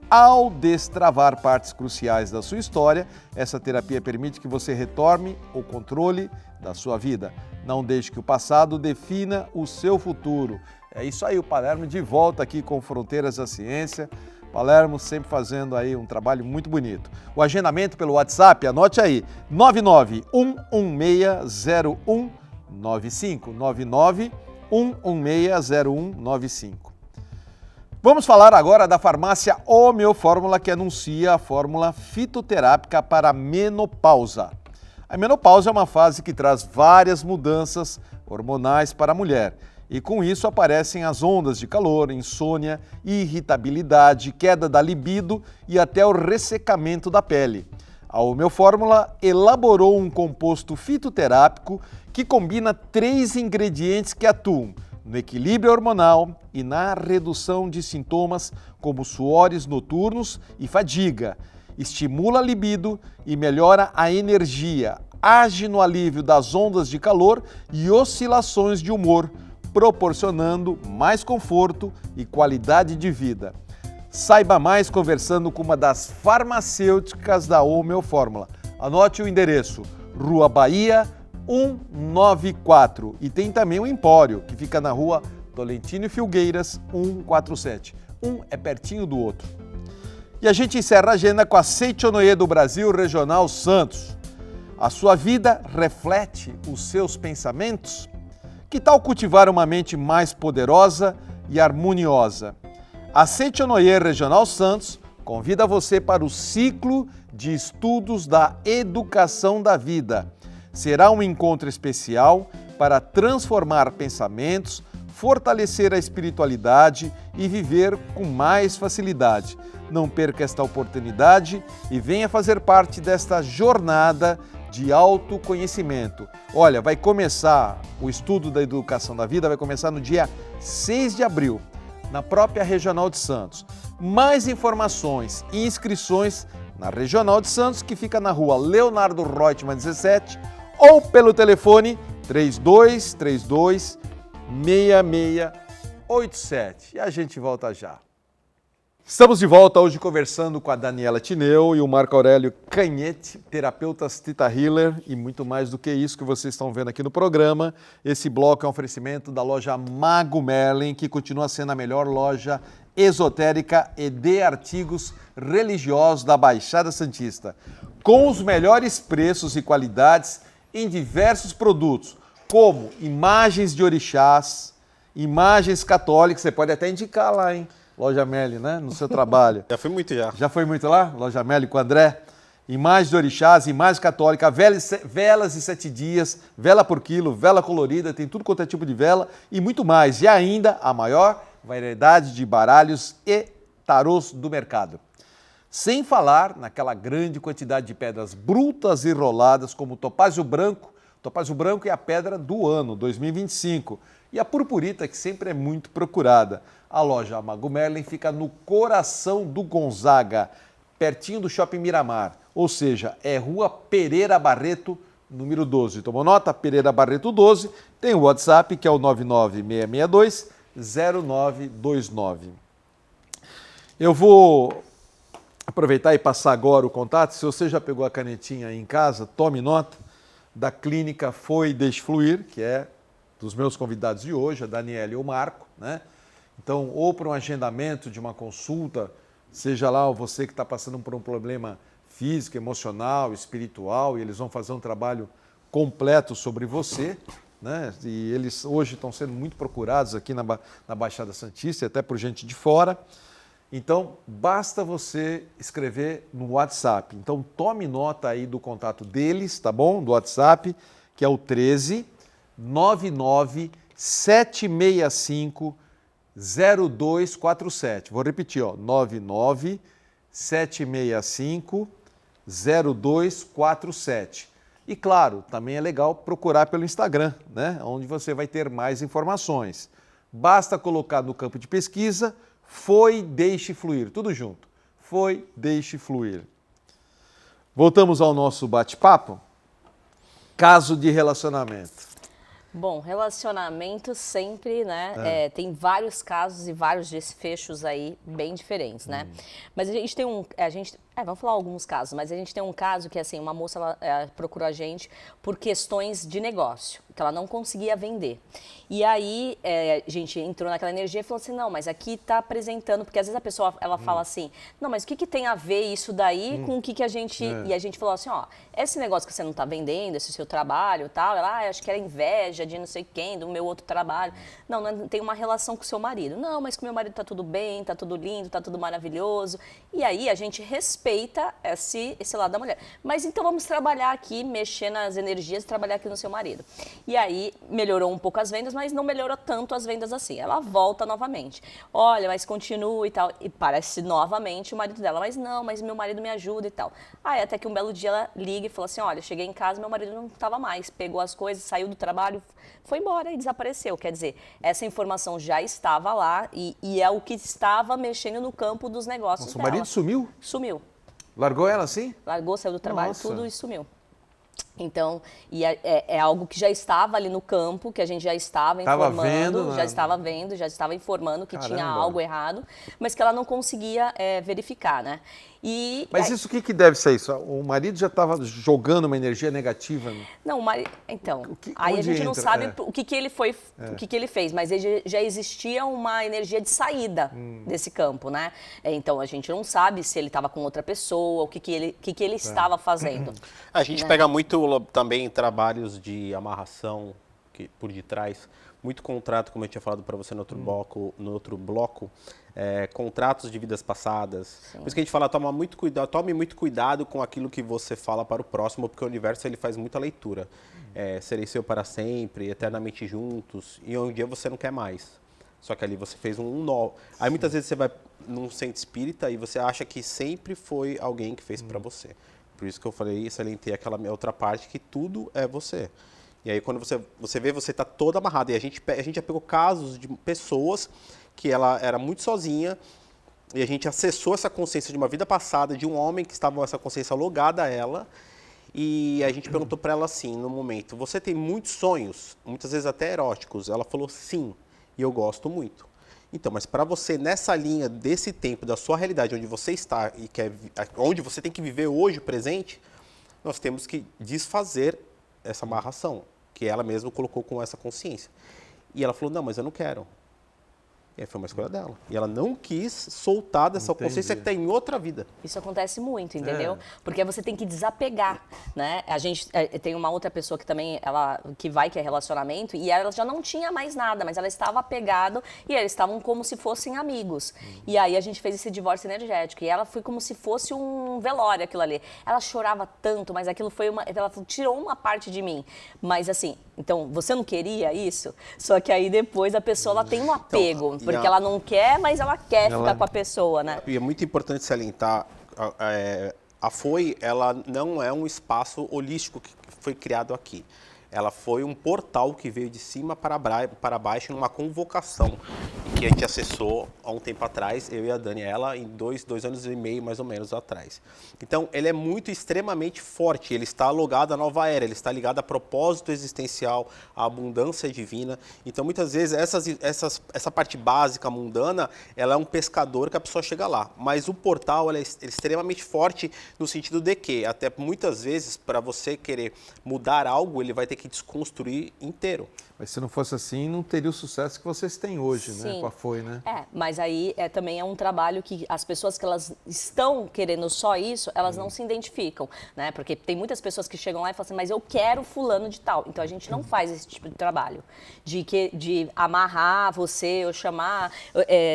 Ao destravar partes cruciais da sua história, essa terapia permite que você retorne o controle da sua vida. Não deixe que o passado defina o seu futuro. É isso aí, o Palermo de volta aqui com Fronteiras da Ciência. Palermo sempre fazendo aí um trabalho muito bonito. O agendamento pelo WhatsApp, anote aí, 991160195, 991160195. Vamos falar agora da farmácia Homeofórmula, que anuncia a fórmula fitoterápica para a menopausa. A menopausa é uma fase que traz várias mudanças hormonais para a mulher. E com isso aparecem as ondas de calor, insônia, irritabilidade, queda da libido e até o ressecamento da pele. A Homeofórmula elaborou um composto fitoterápico que combina 3 ingredientes que atuam no equilíbrio hormonal e na redução de sintomas como suores noturnos e fadiga. Estimula a libido e melhora a energia, age no alívio das ondas de calor e oscilações de humor, proporcionando mais conforto e qualidade de vida. Saiba mais conversando com uma das farmacêuticas da Homeofórmula. Anote o endereço, Rua Bahia 194. E tem também o Empório, que fica na Rua Tolentino Filgueiras 147. Um é pertinho do outro. E a gente encerra a agenda com a Seichonoye do Brasil Regional Santos. A sua vida reflete os seus pensamentos? Que tal cultivar uma mente mais poderosa e harmoniosa? A Seichonoye Regional Santos convida você para o ciclo de estudos da educação da vida. Será um encontro especial para transformar pensamentos, fortalecer a espiritualidade e viver com mais facilidade. Não perca esta oportunidade e venha fazer parte desta jornada de autoconhecimento. Olha, vai começar o estudo da educação da vida, vai começar no dia 6 de abril, na própria Regional de Santos. Mais informações e inscrições na Regional de Santos, que fica na Rua Leonardo Reutemann 17, ou pelo telefone 3232 6687. E a gente volta já. Estamos de volta hoje conversando com a Daniela Tineu e o Marco Aurélio Canhete, terapeutas Theta Healer e muito mais do que isso que vocês estão vendo aqui no programa. Esse bloco é um oferecimento da loja Mago Merlin, que continua sendo a melhor loja esotérica e de artigos religiosos da Baixada Santista, com os melhores preços e qualidades em diversos produtos, como imagens de orixás, imagens católicas, você pode até indicar lá, hein? Loja Merlin, né? No seu trabalho. Já fui muito já. Já foi muito lá? Loja Merlin com o André? Imagens de orixás, imagens católicas, velas de 7 dias, vela por quilo, vela colorida, tem tudo quanto é tipo de vela e muito mais. E ainda a maior variedade de baralhos e tarôs do mercado. Sem falar naquela grande quantidade de pedras brutas e roladas como o topázio branco. O topázio branco é a pedra do ano, 2025. E a purpurita, que sempre é muito procurada. A loja Mago Merlin fica no coração do Gonzaga, pertinho do Shopping Miramar. Ou seja, é Rua Pereira Barreto, número 12. Tomou nota? Pereira Barreto 12. Tem o WhatsApp, que é o 99662-0929. Eu vou aproveitar e passar agora o contato. Se você já pegou a canetinha aí em casa, tome nota da clínica Foi Deixe Fluir, que é dos meus convidados de hoje, a Daniela e o Marco, né? Então, ou para um agendamento de uma consulta, seja lá você que está passando por um problema físico, emocional, espiritual, e eles vão fazer um trabalho completo sobre você, né? E eles hoje estão sendo muito procurados aqui na Baixada Santista, e até por gente de fora. Então, basta você escrever no WhatsApp. Então, tome nota aí do contato deles, tá bom? Do WhatsApp, que é o 13 99 765 0247. Vou repetir, ó, 99 765 0247. E claro, também é legal procurar pelo Instagram, né? Onde você vai ter mais informações. Basta colocar no campo de pesquisa Foi Deixe Fluir, tudo junto. Foi Deixe Fluir. Voltamos ao nosso bate-papo. Caso de relacionamento. Bom, relacionamento sempre, né? Tem vários casos e vários desfechos aí bem diferentes, né? Mas a gente tem vamos falar alguns casos, mas a gente tem um caso que, assim, uma moça ela procurou a gente por questões de negócio, que ela não conseguia vender. E aí, a gente entrou naquela energia e falou assim, não, mas aqui está apresentando, porque às vezes a pessoa, ela fala assim, não, mas o que tem a ver isso daí com o que a gente... E a gente falou assim, ó, esse negócio que você não está vendendo, esse seu trabalho e tal, ela, acho que era inveja de não sei quem, do meu outro trabalho. Não tem uma relação com o seu marido. Não, mas com o meu marido está tudo bem, está tudo lindo, está tudo maravilhoso. E aí, a gente respeita esse lado da mulher. Mas então vamos trabalhar aqui, mexer nas energias e trabalhar aqui no seu marido. E aí, melhorou um pouco as vendas, mas não melhorou tanto as vendas assim. Ela volta novamente. Olha, mas continua e tal. E parece novamente o marido dela. Mas não, mas meu marido me ajuda e tal. Aí até que um belo dia ela liga e fala assim, olha, cheguei em casa, meu marido não estava mais. Pegou as coisas, saiu do trabalho, foi embora e desapareceu. Quer dizer, essa informação já estava lá e é o que estava mexendo no campo dos negócios Nossa, dela. o marido sumiu? Sumiu. Largou ela assim? Largou, saiu do trabalho, Nossa. tudo e sumiu. Então, é algo que já estava ali no campo, que a gente já estava informando, já estava informando que tinha algo errado, mas que ela não conseguia verificar, né? Mas isso, o que deve ser isso? O marido já estava jogando uma energia negativa? Não, então, aí a gente não sabe o que ele foi, o que ele fez, mas já existia uma energia de saída desse campo, né? Então, a gente não sabe se ele estava com outra pessoa, o que ele estava fazendo. A gente pega muito também trabalhos de amarração por detrás, muito contrato, como eu tinha falado para você no outro bloco, contratos de vidas passadas. Sim. Por isso que a gente fala, tome muito cuidado com aquilo que você fala para o próximo, porque o universo ele faz muita leitura. Serei seu para sempre, eternamente juntos, e um dia você não quer mais. Só que ali você fez um nó. Aí muitas vezes você vai num centro espírita e você acha que sempre foi alguém que fez para você. Por isso que eu falei, salientei aquela outra parte que tudo é você. E aí quando você vê, você está toda amarrada. E a gente já pegou casos de pessoas que ela era muito sozinha e a gente acessou essa consciência de uma vida passada de um homem que estava com essa consciência logada a ela. E a gente perguntou para ela assim, no momento, você tem muitos sonhos, muitas vezes até eróticos? Ela falou sim, e eu gosto muito. Então, mas para você, nessa linha desse tempo, da sua realidade, onde você está e onde você tem que viver hoje, presente, nós temos que desfazer essa amarração, que ela mesma colocou com essa consciência. E ela falou, não, mas eu não quero. E aí foi uma escolha dela. E ela não quis soltar dessa consciência que está em outra vida. Isso acontece muito, entendeu? Porque você tem que desapegar, né? A gente tem uma outra pessoa que também, que é relacionamento, e ela já não tinha mais nada, mas ela estava apegada e eles estavam como se fossem amigos. E aí a gente fez esse divórcio energético e ela foi como se fosse um velório aquilo ali. Ela chorava tanto, mas aquilo ela tirou uma parte de mim. Mas assim, então, você não queria isso? Só que aí depois a pessoa ela tem um apego. Porque ela não quer, mas ela quer ficar com a pessoa, né? E é muito importante salientar, a FOI, ela não é um espaço holístico que foi criado aqui. Ela foi um portal que veio de cima para baixo numa convocação que a gente acessou há um tempo atrás, eu e a Daniela, em dois anos e meio mais ou menos atrás. Então, ele é extremamente forte, ele está logado à nova era, ele está ligado a propósito existencial, à abundância divina. Então, muitas vezes, essa parte básica, mundana, ela é um pescador que a pessoa chega lá. Mas o portal é extremamente forte no sentido de que, até muitas vezes, para você querer mudar algo, ele vai ter que desconstruir inteiro. Mas se não fosse assim, não teria o sucesso que vocês têm hoje, né? Com a FOI, né? Mas aí também é um trabalho que as pessoas que elas estão querendo só isso, elas não se identificam, né? Porque tem muitas pessoas que chegam lá e falam assim, mas eu quero fulano de tal. Então a gente não faz esse tipo de trabalho, de amarrar você ou chamar.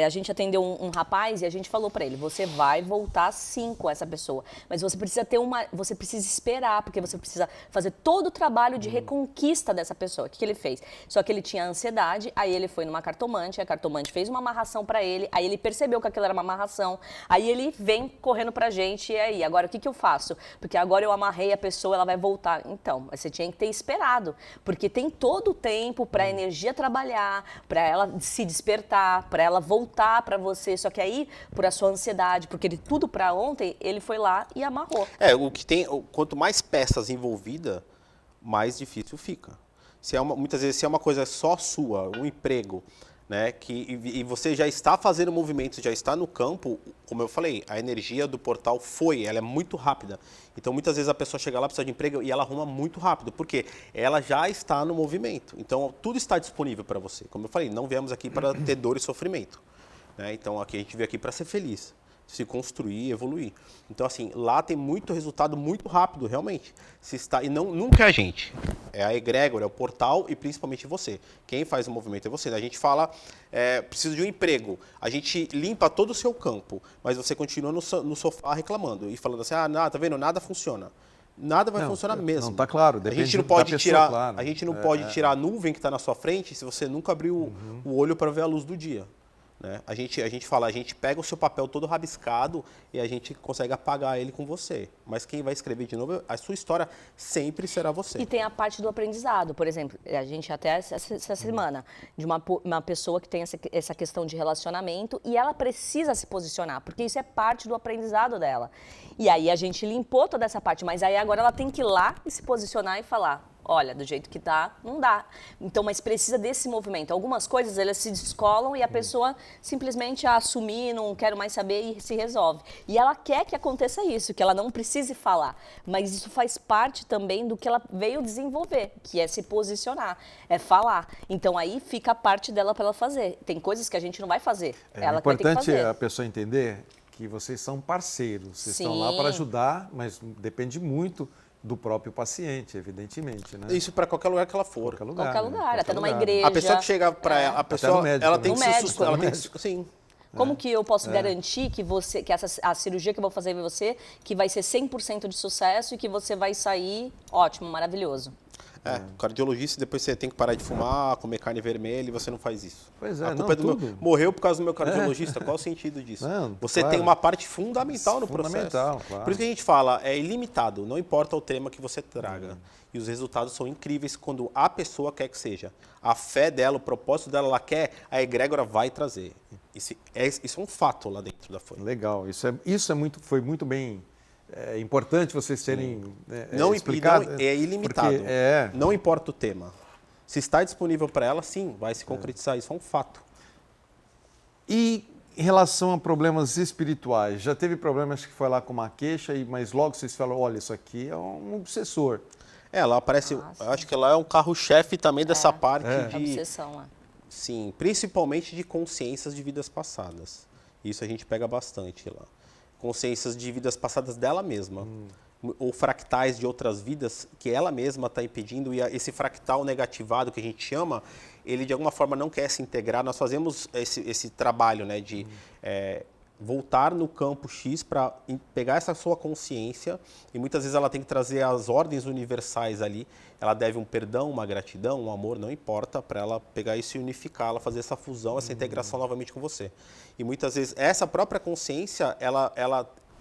A gente atendeu um rapaz e a gente falou para ele, você vai voltar sim com essa pessoa, mas você precisa você precisa esperar, porque você precisa fazer todo o trabalho de reconquista dessa pessoa. O que ele fez? Só que ele tinha ansiedade, aí ele foi numa cartomante, a cartomante fez uma amarração pra ele, aí ele percebeu que aquilo era uma amarração, aí ele vem correndo pra gente, e aí, agora o que eu faço? Porque agora eu amarrei a pessoa, ela vai voltar. Então, você tinha que ter esperado, porque tem todo o tempo pra energia trabalhar, pra ela se despertar, pra ela voltar pra você, só que aí, por a sua ansiedade, porque tudo pra ontem, ele foi lá e amarrou. Quanto mais peças envolvidas, mais difícil fica. Muitas vezes, se é uma coisa só sua, um emprego, né, e você já está fazendo movimentos, já está no campo, como eu falei, a energia do portal ela é muito rápida. Então, muitas vezes a pessoa chega lá, precisa de emprego e ela arruma muito rápido, porque ela já está no movimento. Então, tudo está disponível para você. Como eu falei, não viemos aqui para ter dor e sofrimento, né? Então, aqui a gente veio aqui para ser feliz, se construir, evoluir. Então, assim, lá tem muito resultado muito rápido, realmente. E nunca é a gente. É a egrégora, é o portal e principalmente você. Quem faz o movimento é você. A gente fala, preciso de um emprego. A gente limpa todo o seu campo, mas você continua no sofá reclamando e falando assim, tá vendo? Nada funciona. Nada vai funcionar mesmo. Não, tá claro. A gente não pode tirar, claro. a gente não pode tirar a nuvem que está na sua frente se você nunca abriu o olho para ver a luz do dia. Né? A gente pega o seu papel todo rabiscado e a gente consegue apagar ele com você. Mas quem vai escrever de novo, a sua história sempre será você. E tem a parte do aprendizado. Por exemplo, a gente até essa semana, de uma pessoa que tem essa questão de relacionamento e ela precisa se posicionar, porque isso é parte do aprendizado dela. E aí a gente limpou toda essa parte, mas aí agora ela tem que ir lá e se posicionar e falar, olha, do jeito que tá, não dá. Então, mas precisa desse movimento. Algumas coisas, elas se descolam e a pessoa simplesmente assumir, não quero mais saber e se resolve. E ela quer que aconteça isso, que ela não precise falar. Mas isso faz parte também do que ela veio desenvolver, que é se posicionar, é falar. Então, aí fica a parte dela para ela fazer. Tem coisas que a gente não vai fazer. Ela vai ter que importante fazer. a pessoa entender que vocês são parceiros. Vocês Sim. estão lá para ajudar, mas depende muito do próprio paciente, evidentemente, né? Isso para qualquer lugar que ela for. Qualquer lugar, Qualquer lugar, até numa lugar. igreja. A pessoa que chega para ela, a pessoa, médico, ela tem né? que No se médico, ela no tem que, sim. Como que eu posso garantir que a cirurgia que eu vou fazer em você, que vai ser 100% de sucesso e que você vai sair ótimo, maravilhoso? Cardiologista, depois você tem que parar de fumar, comer carne vermelha e você não faz isso. Pois é, a culpa não, é do meu. Morreu por causa do meu cardiologista, qual o sentido disso? Não, você claro. tem uma parte fundamental no Fundamental, processo. claro. Por isso que a gente fala, é ilimitado, não importa o tema que você traga. E os resultados são incríveis quando a pessoa quer que seja. A fé dela, o propósito dela, ela quer, a egrégora vai trazer. Isso é um fato lá dentro da folha. Legal, foi muito bem importante vocês terem Não explicado. é ilimitado. Porque, Não importa o tema. Se está disponível para ela, sim, vai se concretizar. Isso é um fato. E em relação a problemas espirituais, já teve problemas que foi lá com uma queixa, mas logo vocês falam, olha, isso aqui é um obsessor. Ela aparece, eu acho que ela é um carro-chefe também dessa parte de... Obsessão, Sim, principalmente de consciências de vidas passadas. Isso a gente pega bastante lá. Consciências de vidas passadas dela mesma. Ou fractais de outras vidas que ela mesma está impedindo. E esse fractal negativado que a gente chama, ele de alguma forma não quer se integrar. Nós fazemos esse trabalho, né, de voltar no campo X para pegar essa sua consciência. E muitas vezes ela tem que trazer as ordens universais ali. Ela deve um perdão, uma gratidão, um amor, não importa, para ela pegar isso e unificar, ela fazer essa fusão, essa integração novamente com você. E muitas vezes essa própria consciência,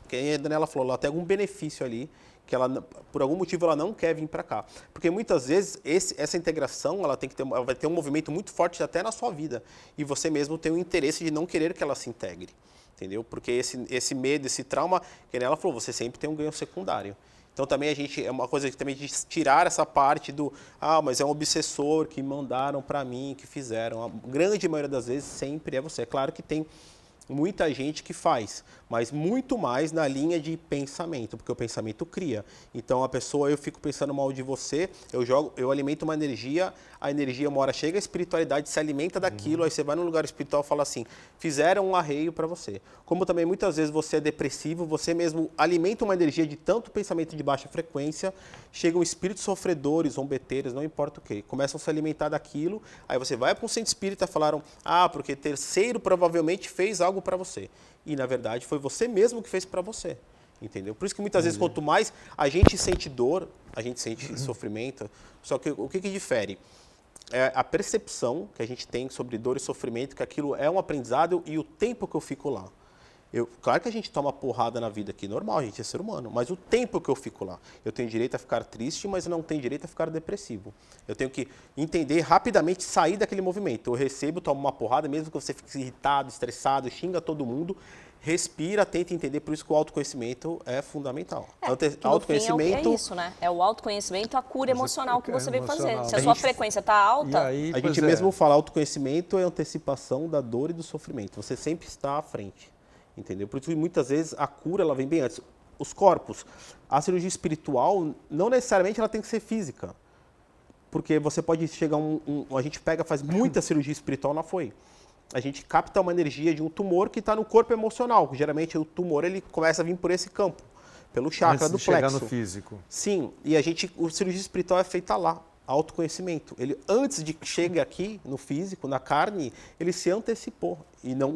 que a Daniela falou, ela tem algum benefício ali, que ela, por algum motivo ela não quer vir para cá. Porque muitas vezes essa integração ela vai ter um movimento muito forte até na sua vida. E você mesmo tem o interesse de não querer que ela se integre. Entendeu? Porque esse medo, esse trauma, que ela falou, você sempre tem um ganho secundário. Então também é uma coisa também de tirar essa parte do, mas é um obsessor que mandaram para mim, que fizeram. A grande maioria das vezes sempre é você. É claro que tem muita gente que faz, mas muito mais na linha de pensamento, porque o pensamento cria. Então eu fico pensando mal de você, eu alimento uma energia, a energia uma hora chega, a espiritualidade se alimenta daquilo, aí você vai num lugar espiritual e fala assim, fizeram um arreio para você. Como também muitas vezes você é depressivo, você mesmo alimenta uma energia de tanto pensamento de baixa frequência, chegam espíritos sofredores, zombeteiros, não importa o que, começam a se alimentar daquilo, aí você vai para um centro espírita e falaram, porque terceiro provavelmente fez algo para você. E, na verdade, foi você mesmo que fez para você. Entendeu? Por isso que muitas vezes, quanto mais a gente sente dor, a gente sente sofrimento, só que o que difere? É a percepção que a gente tem sobre dor e sofrimento, que aquilo é um aprendizado e o tempo que eu fico lá. Claro que a gente toma porrada na vida aqui, normal, a gente é ser humano, mas o tempo que eu fico lá. Eu tenho direito a ficar triste, mas eu não tenho direito a ficar depressivo. Eu tenho que entender rapidamente, sair daquele movimento. Eu recebo, tomo uma porrada, mesmo que você fique irritado, estressado, xinga todo mundo, respira, tenta entender, por isso que o autoconhecimento é fundamental. Que no Autoconhecimento... fim é isso, né? É o autoconhecimento, a cura emocional que você veio fazer. Se a A sua gente- frequência está alta, aí, A pois gente é, mesmo fala autoconhecimento é antecipação da dor e do sofrimento. Você sempre está à frente, entendeu? Por isso que muitas vezes a cura ela vem bem antes. Os corpos, a cirurgia espiritual não necessariamente ela tem que ser física, porque você pode chegar a gente faz muita cirurgia espiritual, não foi? A gente capta uma energia de um tumor que está no corpo emocional. Geralmente o tumor ele começa a vir por esse campo, pelo chakra antes do de chegar plexo. no físico. Sim, e a cirurgia espiritual é feita lá, autoconhecimento. Ele antes de que chegue aqui no físico, na carne, ele se antecipou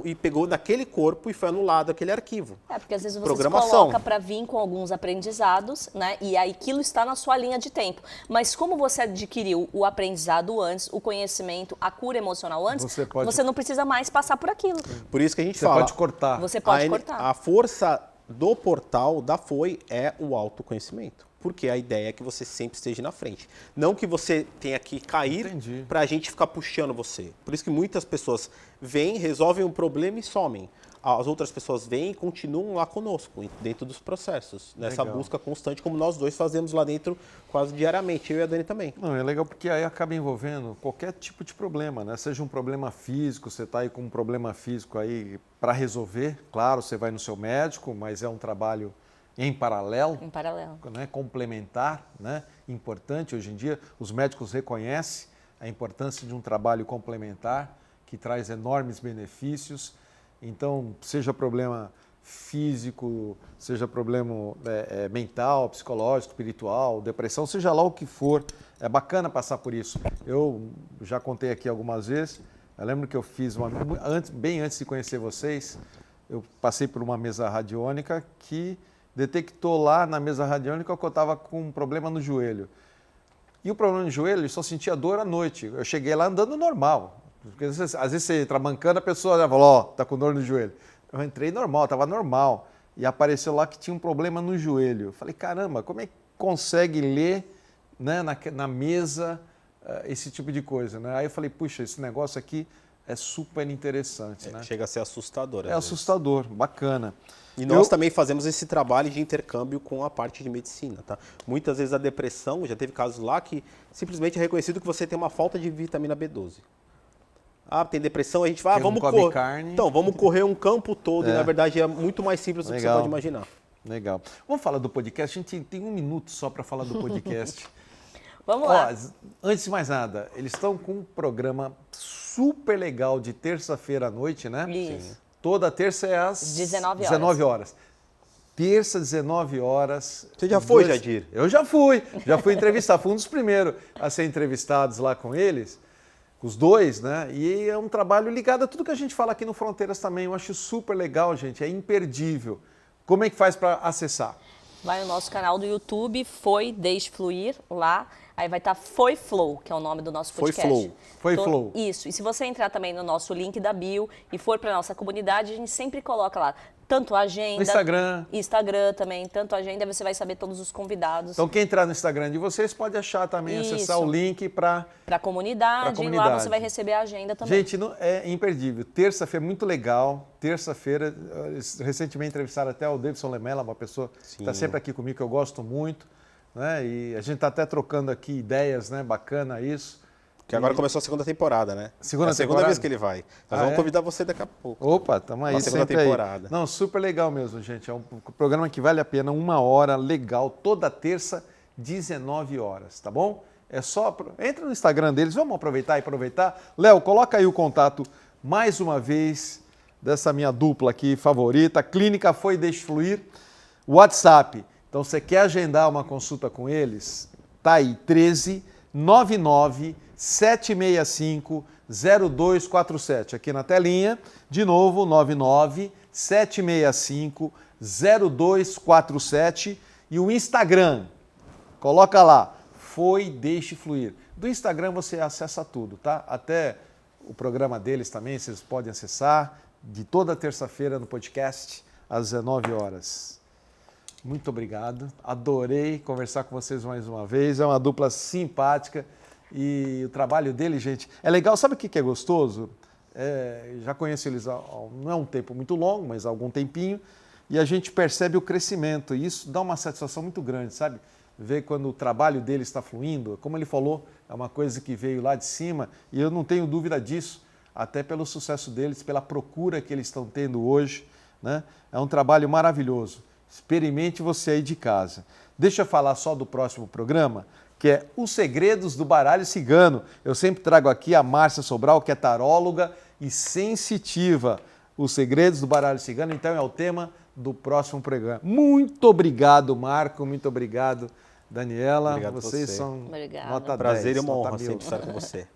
e pegou naquele corpo e foi anulado aquele arquivo. porque às vezes você se Programação. coloca para vir com alguns aprendizados, né? E aí aquilo está na sua linha de tempo. Mas como você adquiriu o aprendizado antes, o conhecimento, a cura emocional antes, você não precisa mais passar por aquilo. Por isso que a gente Você fala. pode cortar. Você pode cortar. A força do portal da FOI é o autoconhecimento. Porque a ideia é que você sempre esteja na frente. Não que você tenha que cair para a gente ficar puxando você. Por isso que muitas pessoas vêm, resolvem um problema e somem. As outras pessoas vêm e continuam lá conosco, dentro dos processos. Nessa busca constante, como nós dois fazemos lá dentro quase diariamente. Eu e a Dani também. Não, é legal porque aí acaba envolvendo qualquer tipo de problema, né? Seja um problema físico, você está aí com um problema físico aí para resolver. Claro, você vai no seu médico, mas é um trabalho em paralelo, né? Complementar, né? Importante hoje em dia. Os médicos reconhecem a importância de um trabalho complementar que traz enormes benefícios. Então, seja problema físico, seja problema mental, psicológico, espiritual, depressão, seja lá o que for, é bacana passar por isso. Eu já contei aqui algumas vezes, eu lembro que eu fiz, bem antes de conhecer vocês, eu passei por uma mesa radiônica que detectou lá na mesa radiônica que eu estava com um problema no joelho. E o problema no joelho, eu só sentia dor à noite. Eu cheguei lá andando normal. Porque às vezes você entra mancando, a pessoa já falou, ó, tá com dor no joelho. Eu entrei normal, estava normal. E apareceu lá que tinha um problema no joelho. Eu falei, caramba, como é que consegue ler, né, na mesa esse tipo de coisa, né? Aí eu falei, puxa, esse negócio aqui é super interessante, né? Chega a ser assustador. É assustador, bacana. E nós também fazemos esse trabalho de intercâmbio com a parte de medicina, tá? Muitas vezes a depressão, já teve casos lá que simplesmente é reconhecido que você tem uma falta de vitamina B12. Ah, tem depressão, a gente vai, vamos correr. Carne. Então, vamos correr um campo todo e na verdade é muito mais simples do que você pode imaginar. Legal. Vamos falar do podcast? A gente tem 1 minuto só para falar do podcast. Vamos lá. Antes de mais nada, eles estão com um programa super legal de terça-feira à noite, né? Isso. Toda terça é às 19 horas. Terça, 19 horas. Você já foi, Jadir? Eu já fui entrevistar, fui um dos primeiros a ser entrevistados lá com eles, os dois, né? E é um trabalho ligado a tudo que a gente fala aqui no Fronteiras também. Eu acho super legal, gente, é imperdível. Como é que faz para acessar? Vai no nosso canal do YouTube, Deixe Fluir, lá. Aí vai estar Foi Flow, que é o nome do nosso podcast. Foi Flow. Isso. E se você entrar também no nosso link da bio e for para nossa comunidade, a gente sempre coloca lá tanto a agenda... No Instagram também, tanto a agenda, você vai saber todos os convidados. Então quem entrar no Instagram de vocês pode achar também, acessar o link para... Para a comunidade, e lá você vai receber a agenda também. Gente, é imperdível. Terça-feira, muito legal. Terça-feira, recentemente entrevistaram até o Davidson Lemela, uma pessoa que está sempre aqui comigo, que eu gosto muito. Né? E a gente está até trocando aqui ideias, né? Bacana isso. Que agora começou a segunda temporada, né? Segunda vez que ele vai. Nós vamos convidar você daqui a pouco. Opa, estamos aí. Segunda temporada. Aí. Não, super legal mesmo, gente. É um programa que vale a pena, 1 hora, legal, toda terça, 19 horas, tá bom? É só... Entra no Instagram deles, vamos aproveitar. Léo, coloca aí o contato, mais uma vez, dessa minha dupla aqui favorita, Clínica Foi Deixe Fluir, WhatsApp. Então, você quer agendar uma consulta com eles? Tá aí, 13 99 765 0247. Aqui na telinha, de novo, 99 765 0247. E o Instagram, coloca lá, Foi Deixe Fluir. Do Instagram você acessa tudo, tá? Até o programa deles também, vocês podem acessar, de toda terça-feira no podcast, às 19 horas. Muito obrigado, adorei conversar com vocês mais uma vez, é uma dupla simpática e o trabalho dele, gente, é legal. Sabe o que é gostoso? já conheço eles não é um tempo muito longo, mas há algum tempinho, e a gente percebe o crescimento, e isso dá uma satisfação muito grande, sabe? Ver quando o trabalho deles está fluindo, como ele falou, é uma coisa que veio lá de cima, e eu não tenho dúvida disso, até pelo sucesso deles, pela procura que eles estão tendo hoje, né? É um trabalho maravilhoso. Experimente você aí de casa. Deixa eu falar só do próximo programa, que é Os Segredos do Baralho Cigano. Eu sempre trago aqui a Márcia Sobral, que é taróloga e sensitiva. Os Segredos do Baralho Cigano, então, é o tema do próximo programa. Muito obrigado, Marco. Muito obrigado, Daniela. Obrigado Vocês você. são Obrigada. nota 10. Prazer e uma nota honra 1000. sempre estar com você.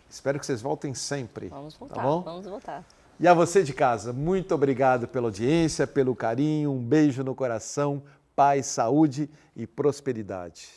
Espero que vocês voltem sempre. Vamos voltar, tá bom? vamos voltar. E a você de casa, muito obrigado pela audiência, pelo carinho, um beijo no coração, paz, saúde e prosperidade.